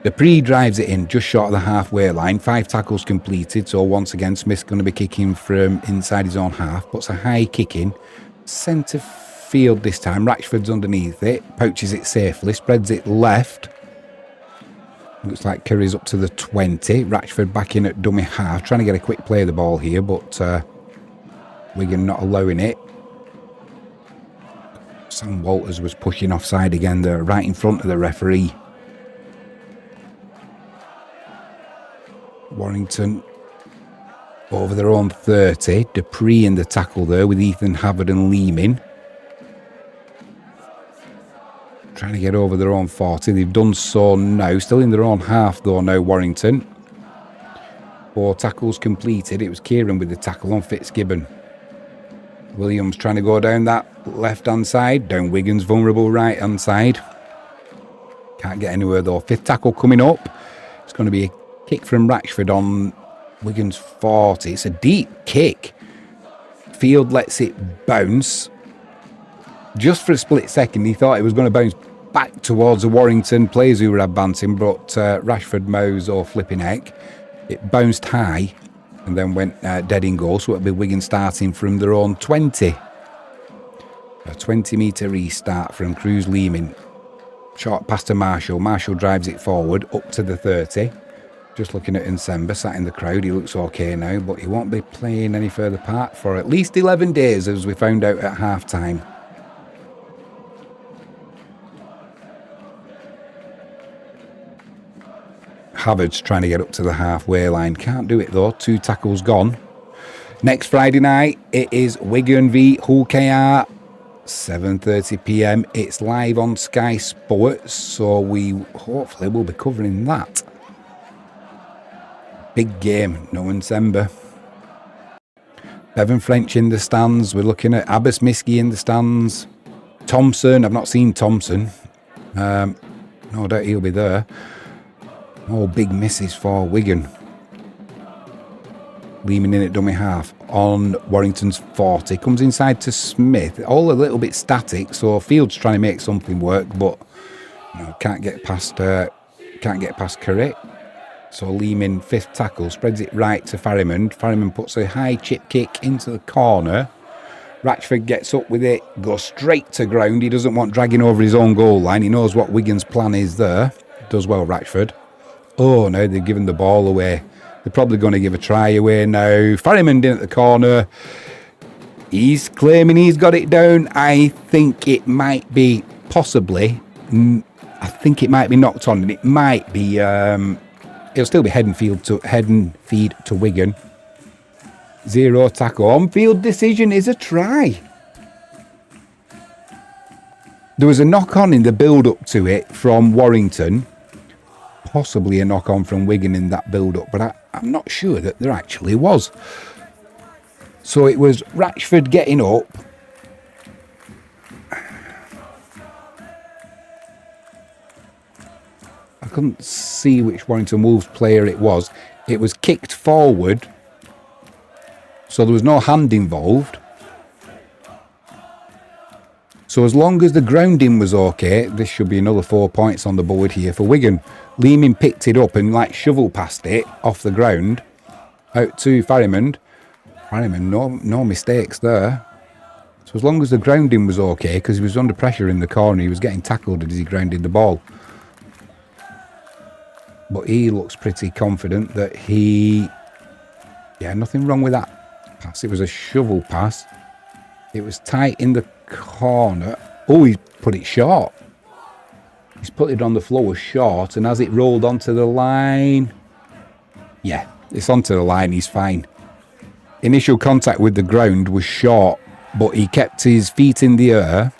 A: Dupree drives it in just short of the halfway line. 5 tackles completed. So once again, Smith's going to be kicking from inside his own half. Puts a high kick in. Centre field this time. Ratchford's underneath it. Poaches it safely. Spreads it left. Looks like Curry's up to the 20. Ratchford back in at dummy half. Trying to get a quick play of the ball here, but Wigan not allowing it. Sam Walters was pushing offside again there, right in front of the referee. Warrington over their own 30. Dupree in the tackle there with Ethan Havard and Leeman. Trying to get over their own 40. They've done so now. Still in their own half though now, Warrington. 4 tackles completed. It was Kieran with the tackle on Fitzgibbon. Williams trying to go down that left-hand side. Down Wigan's vulnerable right-hand side. Can't get anywhere though. 5th tackle coming up. It's going to be a kick from Ratchford on Wigan's 40. It's a deep kick. Field lets it bounce. Just for a split second, he thought it was going to bounce back towards the Warrington players who were advancing, but Rashford mows or flipping heck. It bounced high and then went dead in goal, so it'll be Wigan starting from their own 20. A 20-metre restart from Cruz Leeman. Short pass to Marshall. Marshall drives it forward up to the 30. Just looking at Nsemba sat in the crowd. He looks okay now, but he won't be playing any further part for at least 11 days, as we found out at half-time. Havertz trying to get up to the halfway line. Can't do it though. 2 tackles gone. Next Friday night, it is Wigan v Hull KR. 7:30 p.m. It's live on Sky Sports, so we hopefully will be covering that. Big game. No Nsemba. Bevan French in the stands. We're looking at Abbas Miski in the stands. Thompson. I've not seen Thompson. No doubt he'll be there. Oh, big misses for Wigan. Leeman in at dummy half on Warrington's 40. Comes inside to Smith. All a little bit static, so Field's trying to make something work, but can't get past Carré. So Leeman, 5th tackle, spreads it right to Farrimond. Farrimond puts a high chip kick into the corner. Ratchford gets up with it, goes straight to ground. He doesn't want dragging over his own goal line. He knows what Wigan's plan is there. Does well, Ratchford. Oh, no, they've given the ball away. They're probably going to give a try away now. Farrimond in at the corner. He's claiming he's got it down. I think it might be possibly. I think it might be knocked on, and it might be. It'll still be head and feed to Wigan. 0 tackle. On-field decision is a try. There was a knock-on in the build-up to it from Warrington. Possibly a knock-on from Wigan in that build-up, but I'm not sure that there actually was. So it was Ratchford getting up. I couldn't see which Warrington Wolves player it was. It was kicked forward, so there was no hand involved. So as long as the grounding was okay, this should be another 4 points on the board here for Wigan. Leeman picked it up and shovel past it off the ground out to Farrimond. Farrimond, no mistakes there. So as long as the grounding was okay, because he was under pressure in the corner, he was getting tackled as he grounded the ball. But he looks pretty confident that nothing wrong with that pass. It was a shovel pass. It was tight in the corner. Oh, he's put it short. He's put it on the floor short, and as it rolled onto the line, yeah, it's onto the line. He's fine. Initial contact with the ground was short, but he kept his feet in the air,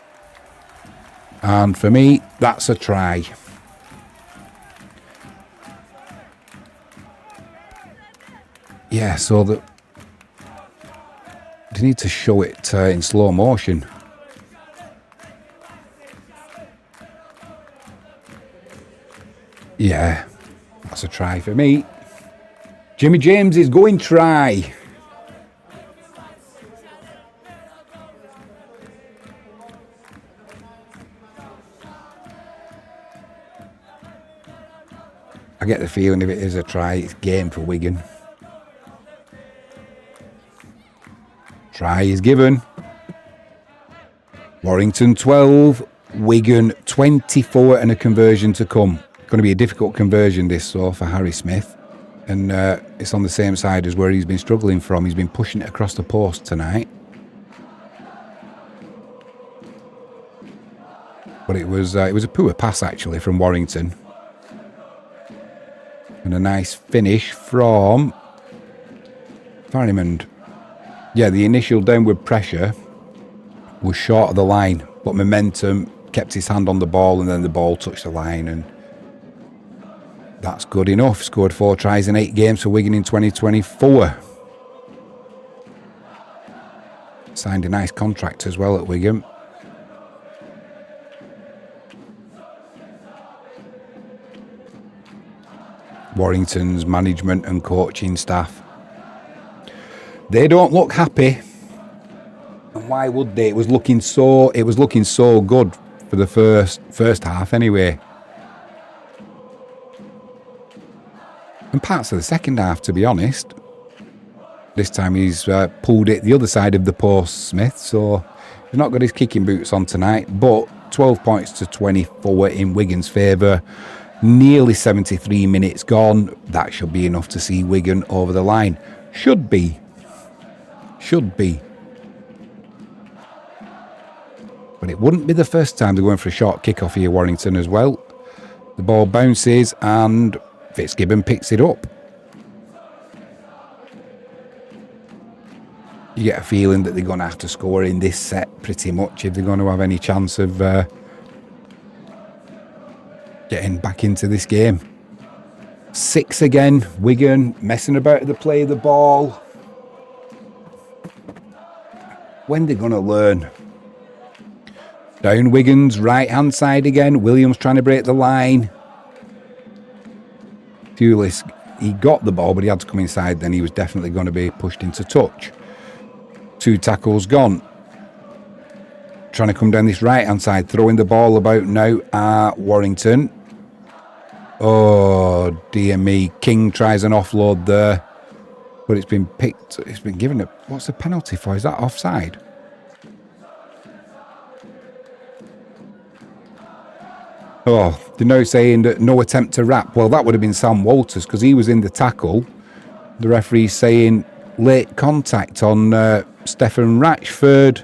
A: and for me, that's a try. Yeah, so they need to show it in slow motion. Yeah, that's a try for me. Jimmy James is going try. I get the feeling if it is a try, it's game for Wigan. Try is given. Warrington 12, Wigan 24, and a conversion to come. Going to be a difficult conversion this for Harry Smith, and it's on the same side as where he's been struggling from. He's been pushing it across the post tonight, but it was a poor pass actually from Warrington, and a nice finish from Farrimond. Yeah, the initial downward pressure was short of the line, but momentum kept his hand on the ball, and then the ball touched the line, and that's good enough. Scored 4 tries in 8 games for Wigan in 2024. Signed a nice contract as well at Wigan. Warrington's management and coaching staff, they don't look happy. And why would they? It was looking so good for the first half anyway. And parts of the second half, to be honest. This time he's pulled it the other side of the post, Smith, so he's not got his kicking boots on tonight, but 12 points to 24 in Wigan's favour. Nearly 73 minutes gone. That should be enough to see Wigan over the line. Should be. But it wouldn't be the first time they're going for a short kick-off here, Warrington, as well. The ball bounces and Fitzgibbon picks it up. You get a feeling that they're going to have to score in this set pretty much if they're going to have any chance of getting back into this game. 6 again. Wigan messing about with the play of the ball. When they're going to learn. Down Wigan's right-hand side again. Williams trying to break the line. Pulis, he got the ball, but he had to come inside. Then he was definitely going to be pushed into touch. 2 tackles gone. Trying to come down this right-hand side. Throwing the ball about now at Warrington. Oh, dear me. King tries an offload there. But it's been picked. It's been given a... What's the penalty for? Is that offside? Oh, they're now saying that no attempt to wrap. Well, that would have been Sam Walters because he was in the tackle. The referee's saying late contact on Stefan Ratchford.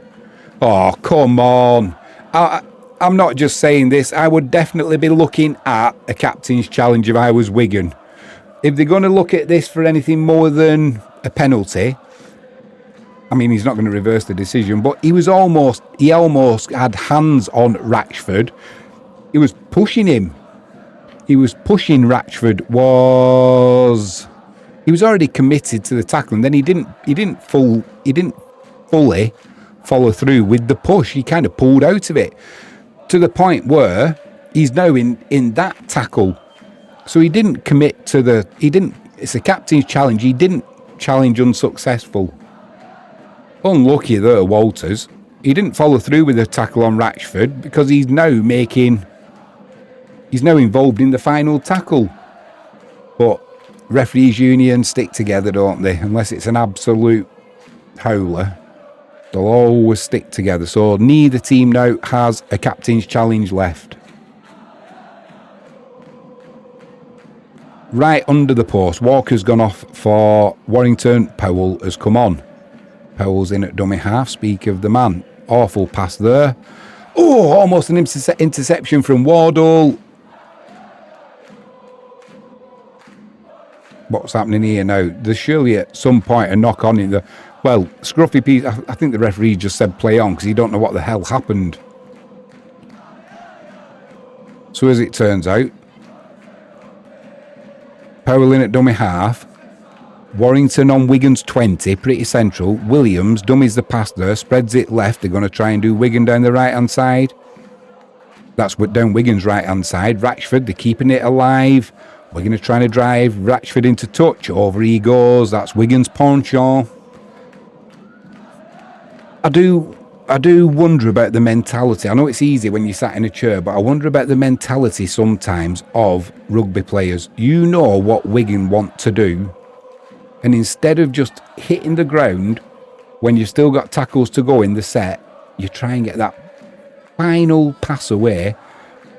A: Oh, come on. I'm not just saying this. I would definitely be looking at a captain's challenge if I was Wigan. If they're going to look at this for anything more than a penalty, I mean, he's not going to reverse the decision, but he almost had hands on Ratchford. He was pushing him. He was pushing Ratchford. He was already committed to the tackle, and then he didn't fully follow through with the push. He kind of pulled out of it to the point where he's now in that tackle. So he didn't commit to the. It's a captain's challenge. He didn't challenge unsuccessful. Unlucky there, Walters. He didn't follow through with the tackle on Ratchford because he's now involved in the final tackle. But referees union stick together, don't they? Unless it's an absolute howler, they'll always stick together. So neither team now has a captain's challenge left. Right under the post. Walker's gone off for Warrington. Powell has come on. Powell's in at dummy half. Speak of the man. Awful pass there. Oh, almost an interception from Wardle. What's happening here now? There's surely at some point a knock on in the... Well, scruffy piece. I think the referee just said play on because he don't know what the hell happened. So as it turns out, Powell in at dummy half. Warrington on Wigan's 20, pretty central. Williams dummies the pass there, spreads it left. They're going to try and do Wigan down the right-hand side. That's what down Wigan's right-hand side. Ratchford, they're keeping it alive. We're going to try to drive Ratchford into touch. Over he goes. That's Wigan's penchant. I do wonder about the mentality. I know it's easy when you're sat in a chair, but I wonder about the mentality sometimes of rugby players. You know what Wigan want to do, and instead of just hitting the ground when you've still got tackles to go in the set, you try and get that final pass away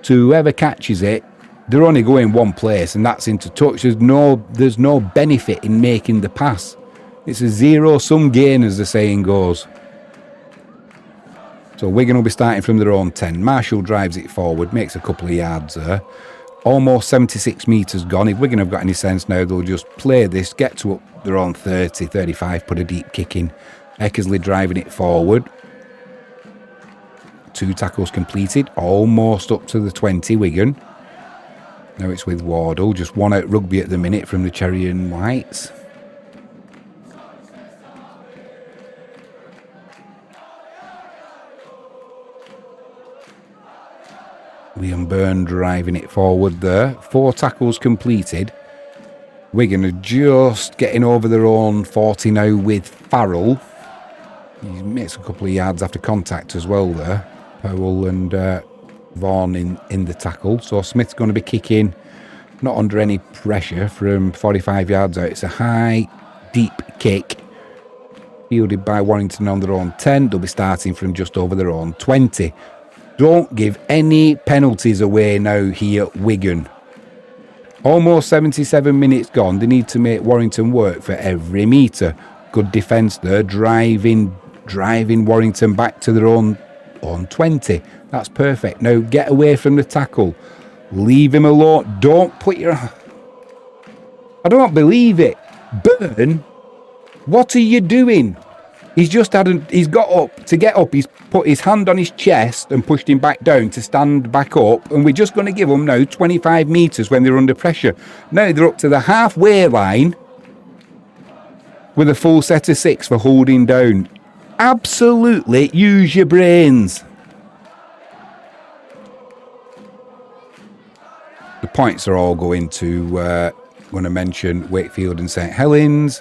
A: to whoever catches it. They're only going one place, and that's into touch. There's no benefit in making the pass. It's a zero-sum gain, as the saying goes. So Wigan will be starting from their own 10. Marshall drives it forward, makes a couple of yards there. Almost 76 metres gone. If Wigan have got any sense now, they'll just play this, get to up their own 30, 35, put a deep kick in. Eckersley driving it forward. 2 tackles completed, almost up to the 20, Wigan. Now it's with Wardle, just one out rugby at the minute from the Cherry and Whites. Liam Byrne driving it forward there. 4 tackles completed. Wigan are just getting over their own 40 now with Farrell. He makes a couple of yards after contact as well there. Powell and Vaughan in the tackle. So Smith's going to be kicking, not under any pressure from 45 yards out. It's a high, deep kick. Fielded by Warrington on their own 10. They'll be starting from just over their own 20. Don't give any penalties away now here, Wigan. Almost 77 minutes gone. They need to make Warrington work for every metre. Good defence there, driving Warrington back to their own 20. That's perfect. Now get away from the tackle. Leave him alone. Don't put your... I don't believe it. Burn? What are you doing? He's just he's got up. To get up, he's put his hand on his chest and pushed him back down to stand back up. And we're just going to give them now 25 metres when they're under pressure. Now they're up to the halfway line with a full set of 6 for holding down. Absolutely use your brains. The points are all going to, I'm going to mention Wakefield and St Helens.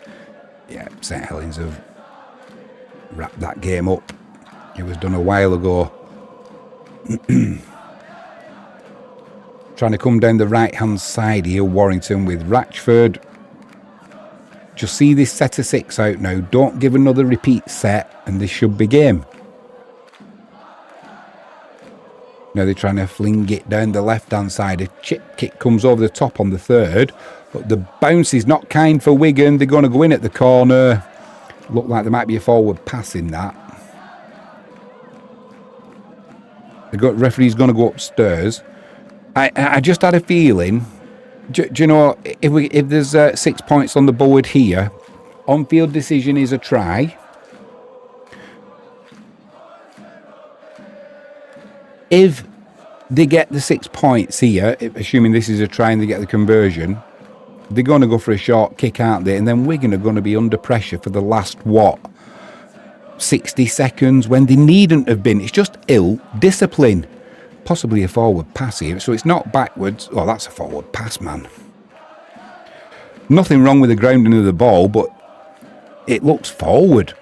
A: Yeah, St Helens have wrapped that game up. It was done a while ago. Trying to come down the right hand side here, Warrington with Ratchford. Just see this set of 6 out now. Don't give another repeat set and this should be game. Now they're trying to fling it down the left hand side. A chip kick comes over the top on the 3rd. But the bounce is not kind for Wigan. They're going to go in at the corner. Look like there might be a forward pass in that. The referee's going to go upstairs. I just had a feeling. Do you know, if there's 6 points on the board here, on-field decision is a try. If they get the 6 points here, assuming this is a try and they get the conversion, they're going to go for a short kick, aren't they? And then Wigan are going to be under pressure for the last, 60 seconds when they needn't have been. It's just ill discipline. Possibly a forward pass here. So it's not backwards. Oh, that's a forward pass, man. Nothing wrong with the grounding of the ball, but it looks forward.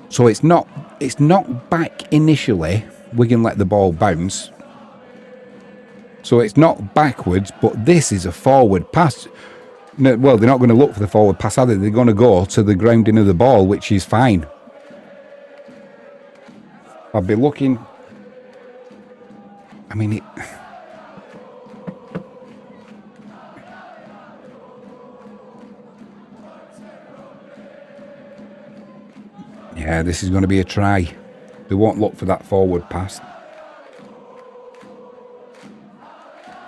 A: So it's not back initially. Wigan let the ball bounce. So it's not backwards, but this is a forward pass. No, well, they're not going to look for the forward pass, are they? They're going to go to the grounding of the ball, which is fine. I'll be looking... I mean, yeah, this is going to be a try. They won't look for that forward pass.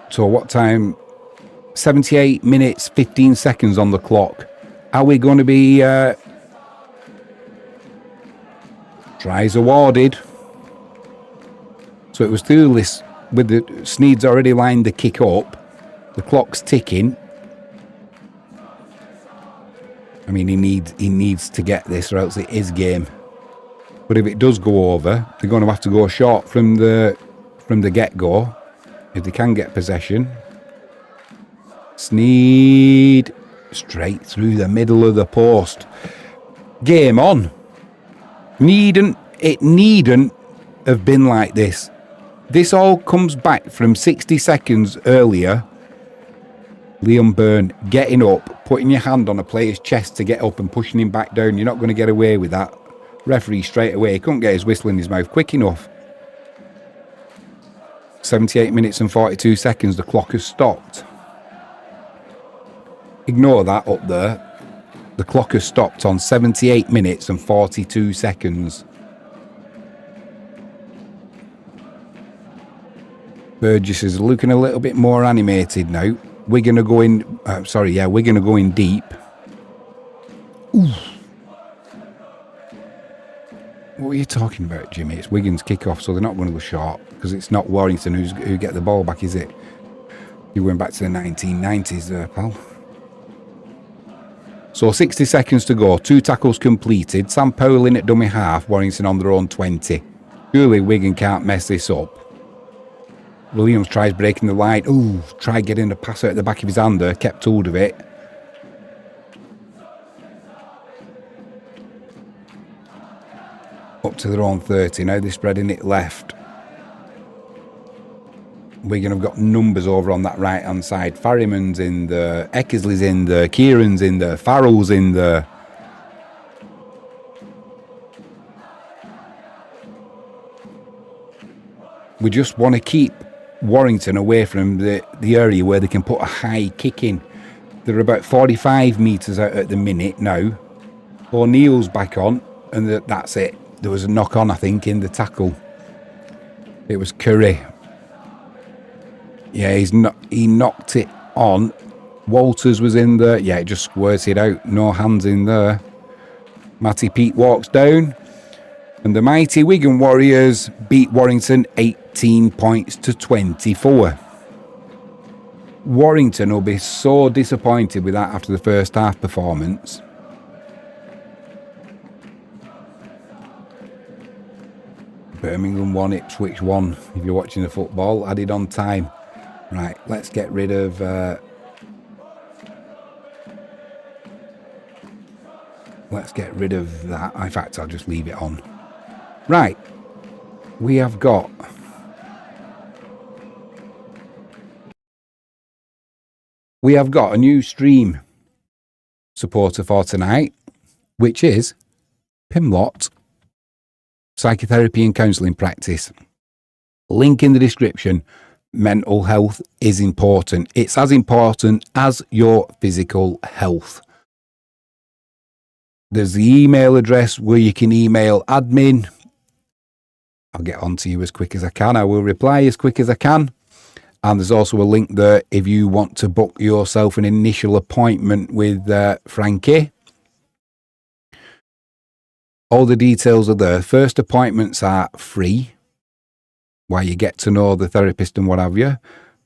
A: So what time? 78 minutes, 15 seconds on the clock. Are we going to be... tries awarded. So it was through this with the... Sneed's already lined the kick up. The clock's ticking. I mean, he needs to get this or else it is game. But if it does go over, they're going to have to go short from the get-go. If they can get possession. Sneed straight through the middle of the post. Game on. It needn't have been like this. This all comes back from 60 seconds earlier. Liam Byrne getting up, putting your hand on a player's chest to get up and pushing him back down. You're not going to get away with that. Referee straight away. He couldn't get his whistle in his mouth quick enough. 78 minutes and 42 seconds. The clock has stopped. Ignore that up there. The clock has stopped on 78 minutes and 42 seconds. Burgess is looking a little bit more animated now. Wigan are going... Wigan are going deep. Ooh. What are you talking about, Jimmy? It's Wigan's kick-off, so they're not going to go short. Because it's not Warrington who get the ball back, is it? You're going back to the 1990s there, pal. So 60 seconds to go. 2 tackles completed. Sam Powell in at dummy half. Warrington on their own 20. Surely Wigan can't mess this up. Williams tries breaking the line. Ooh, tried getting a pass out at the back of his hand there. Kept hold of it. Up to their own 30. Now they're spreading it left. Wigan have got numbers over on that right hand side. Farriman's in there. Eckersley's in there. Kieran's in there. Farrell's in there. We just want to keep Warrington away from the area where they can put a high kick in. They're about 45 metres out at the minute now. O'Neill's back on, and that's it. There was a knock on, I think, in the tackle. It was Curry. Yeah, he knocked it on. Walters was in there. Yeah, it just squirted out. No hands in there. Matty Pete walks down. And the mighty Wigan Warriors beat Warrington 18 points to 24. Warrington will be so disappointed with that after the first half performance. Birmingham 1, Ipswich 1, if you're watching the football, added on time. Right, let's get rid of... let's get rid of that. In fact, I'll just leave it on. Right, we have got... a new stream supporter for tonight, which is Pimlot Psychotherapy and Counselling Practice. Link in the description. Mental health is important. It's as important as your physical health. There's the email address where you can email admin. I'll get on to you as quick as I can. I will reply as quick as I can. And there's also a link there if you want to book yourself an initial appointment with Frankie. All the details are there. First appointments are free, where you get to know the therapist and what have you.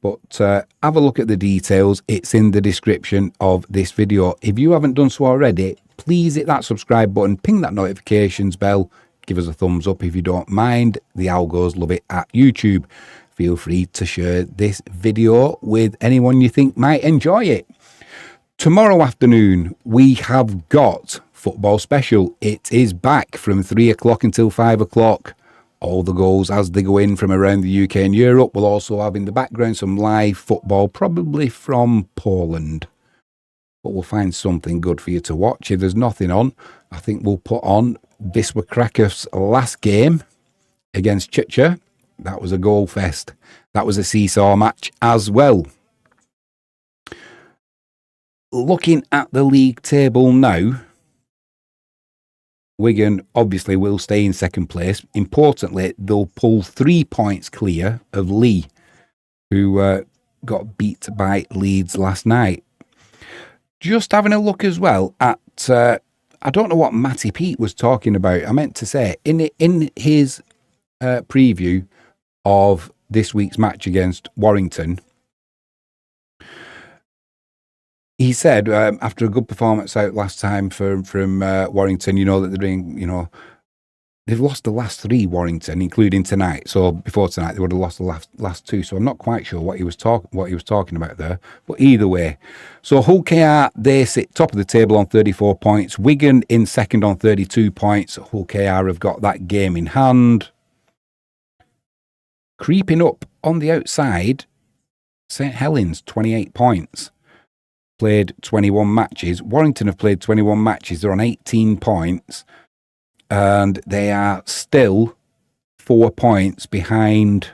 A: But have a look at the details. It's in the description of this video. If you haven't done so already, please hit that subscribe button, ping that notifications bell, give us a thumbs up if you don't mind. The algos love it at YouTube. Feel free to share this video with anyone you think might enjoy it. Tomorrow afternoon, we have got football special. It is back from 3 o'clock until 5 o'clock. All the goals as they go in from around the UK and Europe. We'll also have in the background some live football, probably from Poland. But we'll find something good for you to watch. If there's nothing on, I think we'll put on Wisła Krakow's last game against Chicha. That was a goal fest. That was a seesaw match as well. Looking at the league table now, Wigan obviously will stay in second place. Importantly, they'll pull 3 points clear of Leigh, who got beat by Leeds last night. Just having a look as well at, I don't know what Matty Pete was talking about. I meant to say, in his preview of this week's match against Warrington, he said after a good performance out last time from Warrington, that they're doing, they've lost the last 3, Warrington, including tonight. So before tonight, they would have lost the last 2. So I'm not quite sure what he was talking about there. But either way, so Hull KR, they sit top of the table on 34 points. Wigan in second on 32 points. Hull KR have got that game in hand. Creeping up on the outside, St Helens, 28 points. Played 21 matches. Warrington have played 21 matches. They're on 18 points. And they are still 4 points behind.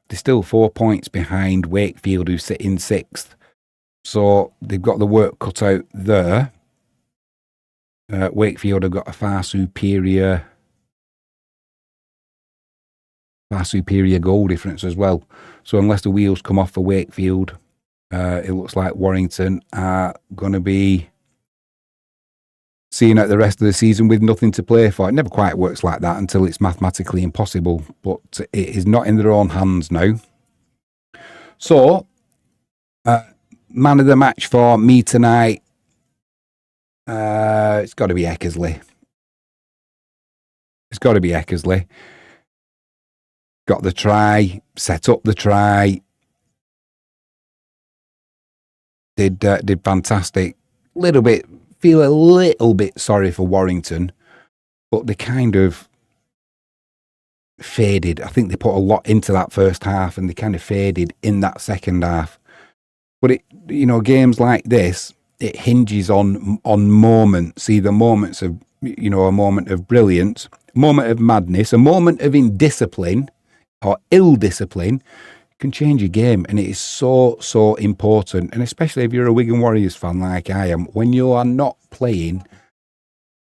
A: They're still 4 points behind Wakefield, who sit in 6th. So they've got the work cut out there. Wakefield have got a far superior goal difference as well. So unless the wheels come off for Wakefield, it looks like Warrington are going to be seeing out the rest of the season with nothing to play for. It never quite works like that until it's mathematically impossible, but it is not in their own hands now. So, man of the match for me tonight, it's got to be Eckersley. It's got to be Eckersley. Got the try, set up the try. Did fantastic. Feel a little bit sorry for Warrington, but they kind of faded. I think they put a lot into that first half and they kind of faded in that second half. But games like this, it hinges on moments, either moments of a moment of brilliance, a moment of madness, a moment of indiscipline or ill discipline can change your game. And it is so, so important. And especially if you're a Wigan Warriors fan like I am, when you are not playing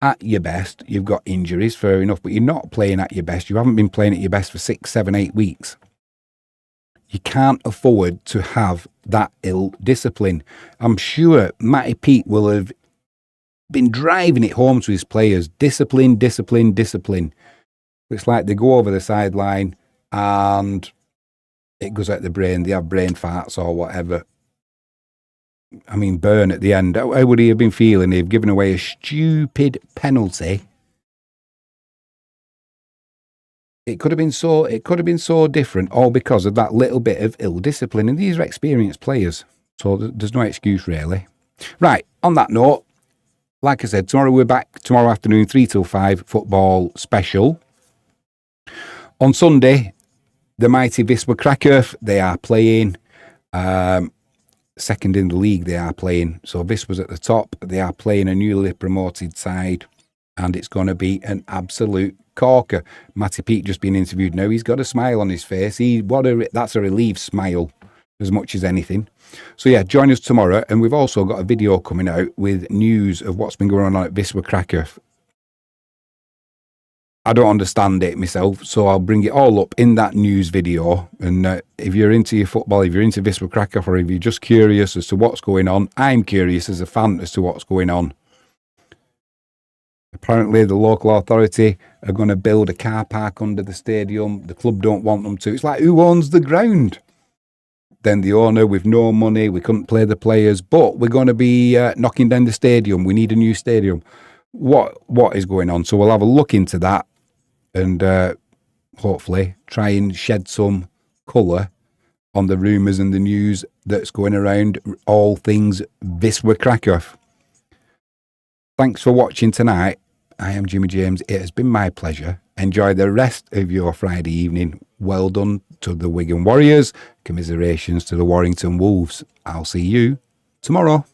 A: at your best, you've got injuries, fair enough, but you're not playing at your best. You haven't been playing at your best for 6, 7, 8 weeks. You can't afford to have that ill discipline. I'm sure Matty Pete will have been driving it home to his players. Discipline, discipline, discipline. It's like they go over the sideline and it goes out the brain. They have brain farts or whatever. I mean, Burn at the end. How would he have been feeling? They've given away a stupid penalty. It could have been so different, all because of that little bit of ill discipline. And these are experienced players, so there's no excuse really. Right. On that note, like I said, tomorrow we're back. Tomorrow afternoon, 3 till 5, football special. On Sunday, the mighty Wisła Kraków, they are playing. Second in the league, they are playing. So Wisła's at the top. They are playing a newly promoted side, and it's going to be an absolute corker. Matty Pete just been interviewed now. He's got a smile on his face. That's a relieved smile as much as anything. So yeah, join us tomorrow, and we've also got a video coming out with news of what's been going on at Wisła Kraków. I don't understand it myself, so I'll bring it all up in that news video. And if you're into your football, if you're into Wisła Kraków, or if you're just curious as to what's going on, I'm curious as a fan as to what's going on. Apparently, the local authority are going to build a car park under the stadium. The club don't want them to. It's like, who owns the ground? Then the owner with no money. We couldn't play the players, but we're going to be knocking down the stadium. We need a new stadium. What is going on? So we'll have a look into that and hopefully try and shed some colour on the rumours and the news that's going around all things Wisła Kraków. Thanks for watching tonight. I am Jimmy James. It has been my pleasure. Enjoy the rest of your Friday evening. Well done to the Wigan Warriors. Commiserations to the Warrington Wolves. I'll see you tomorrow.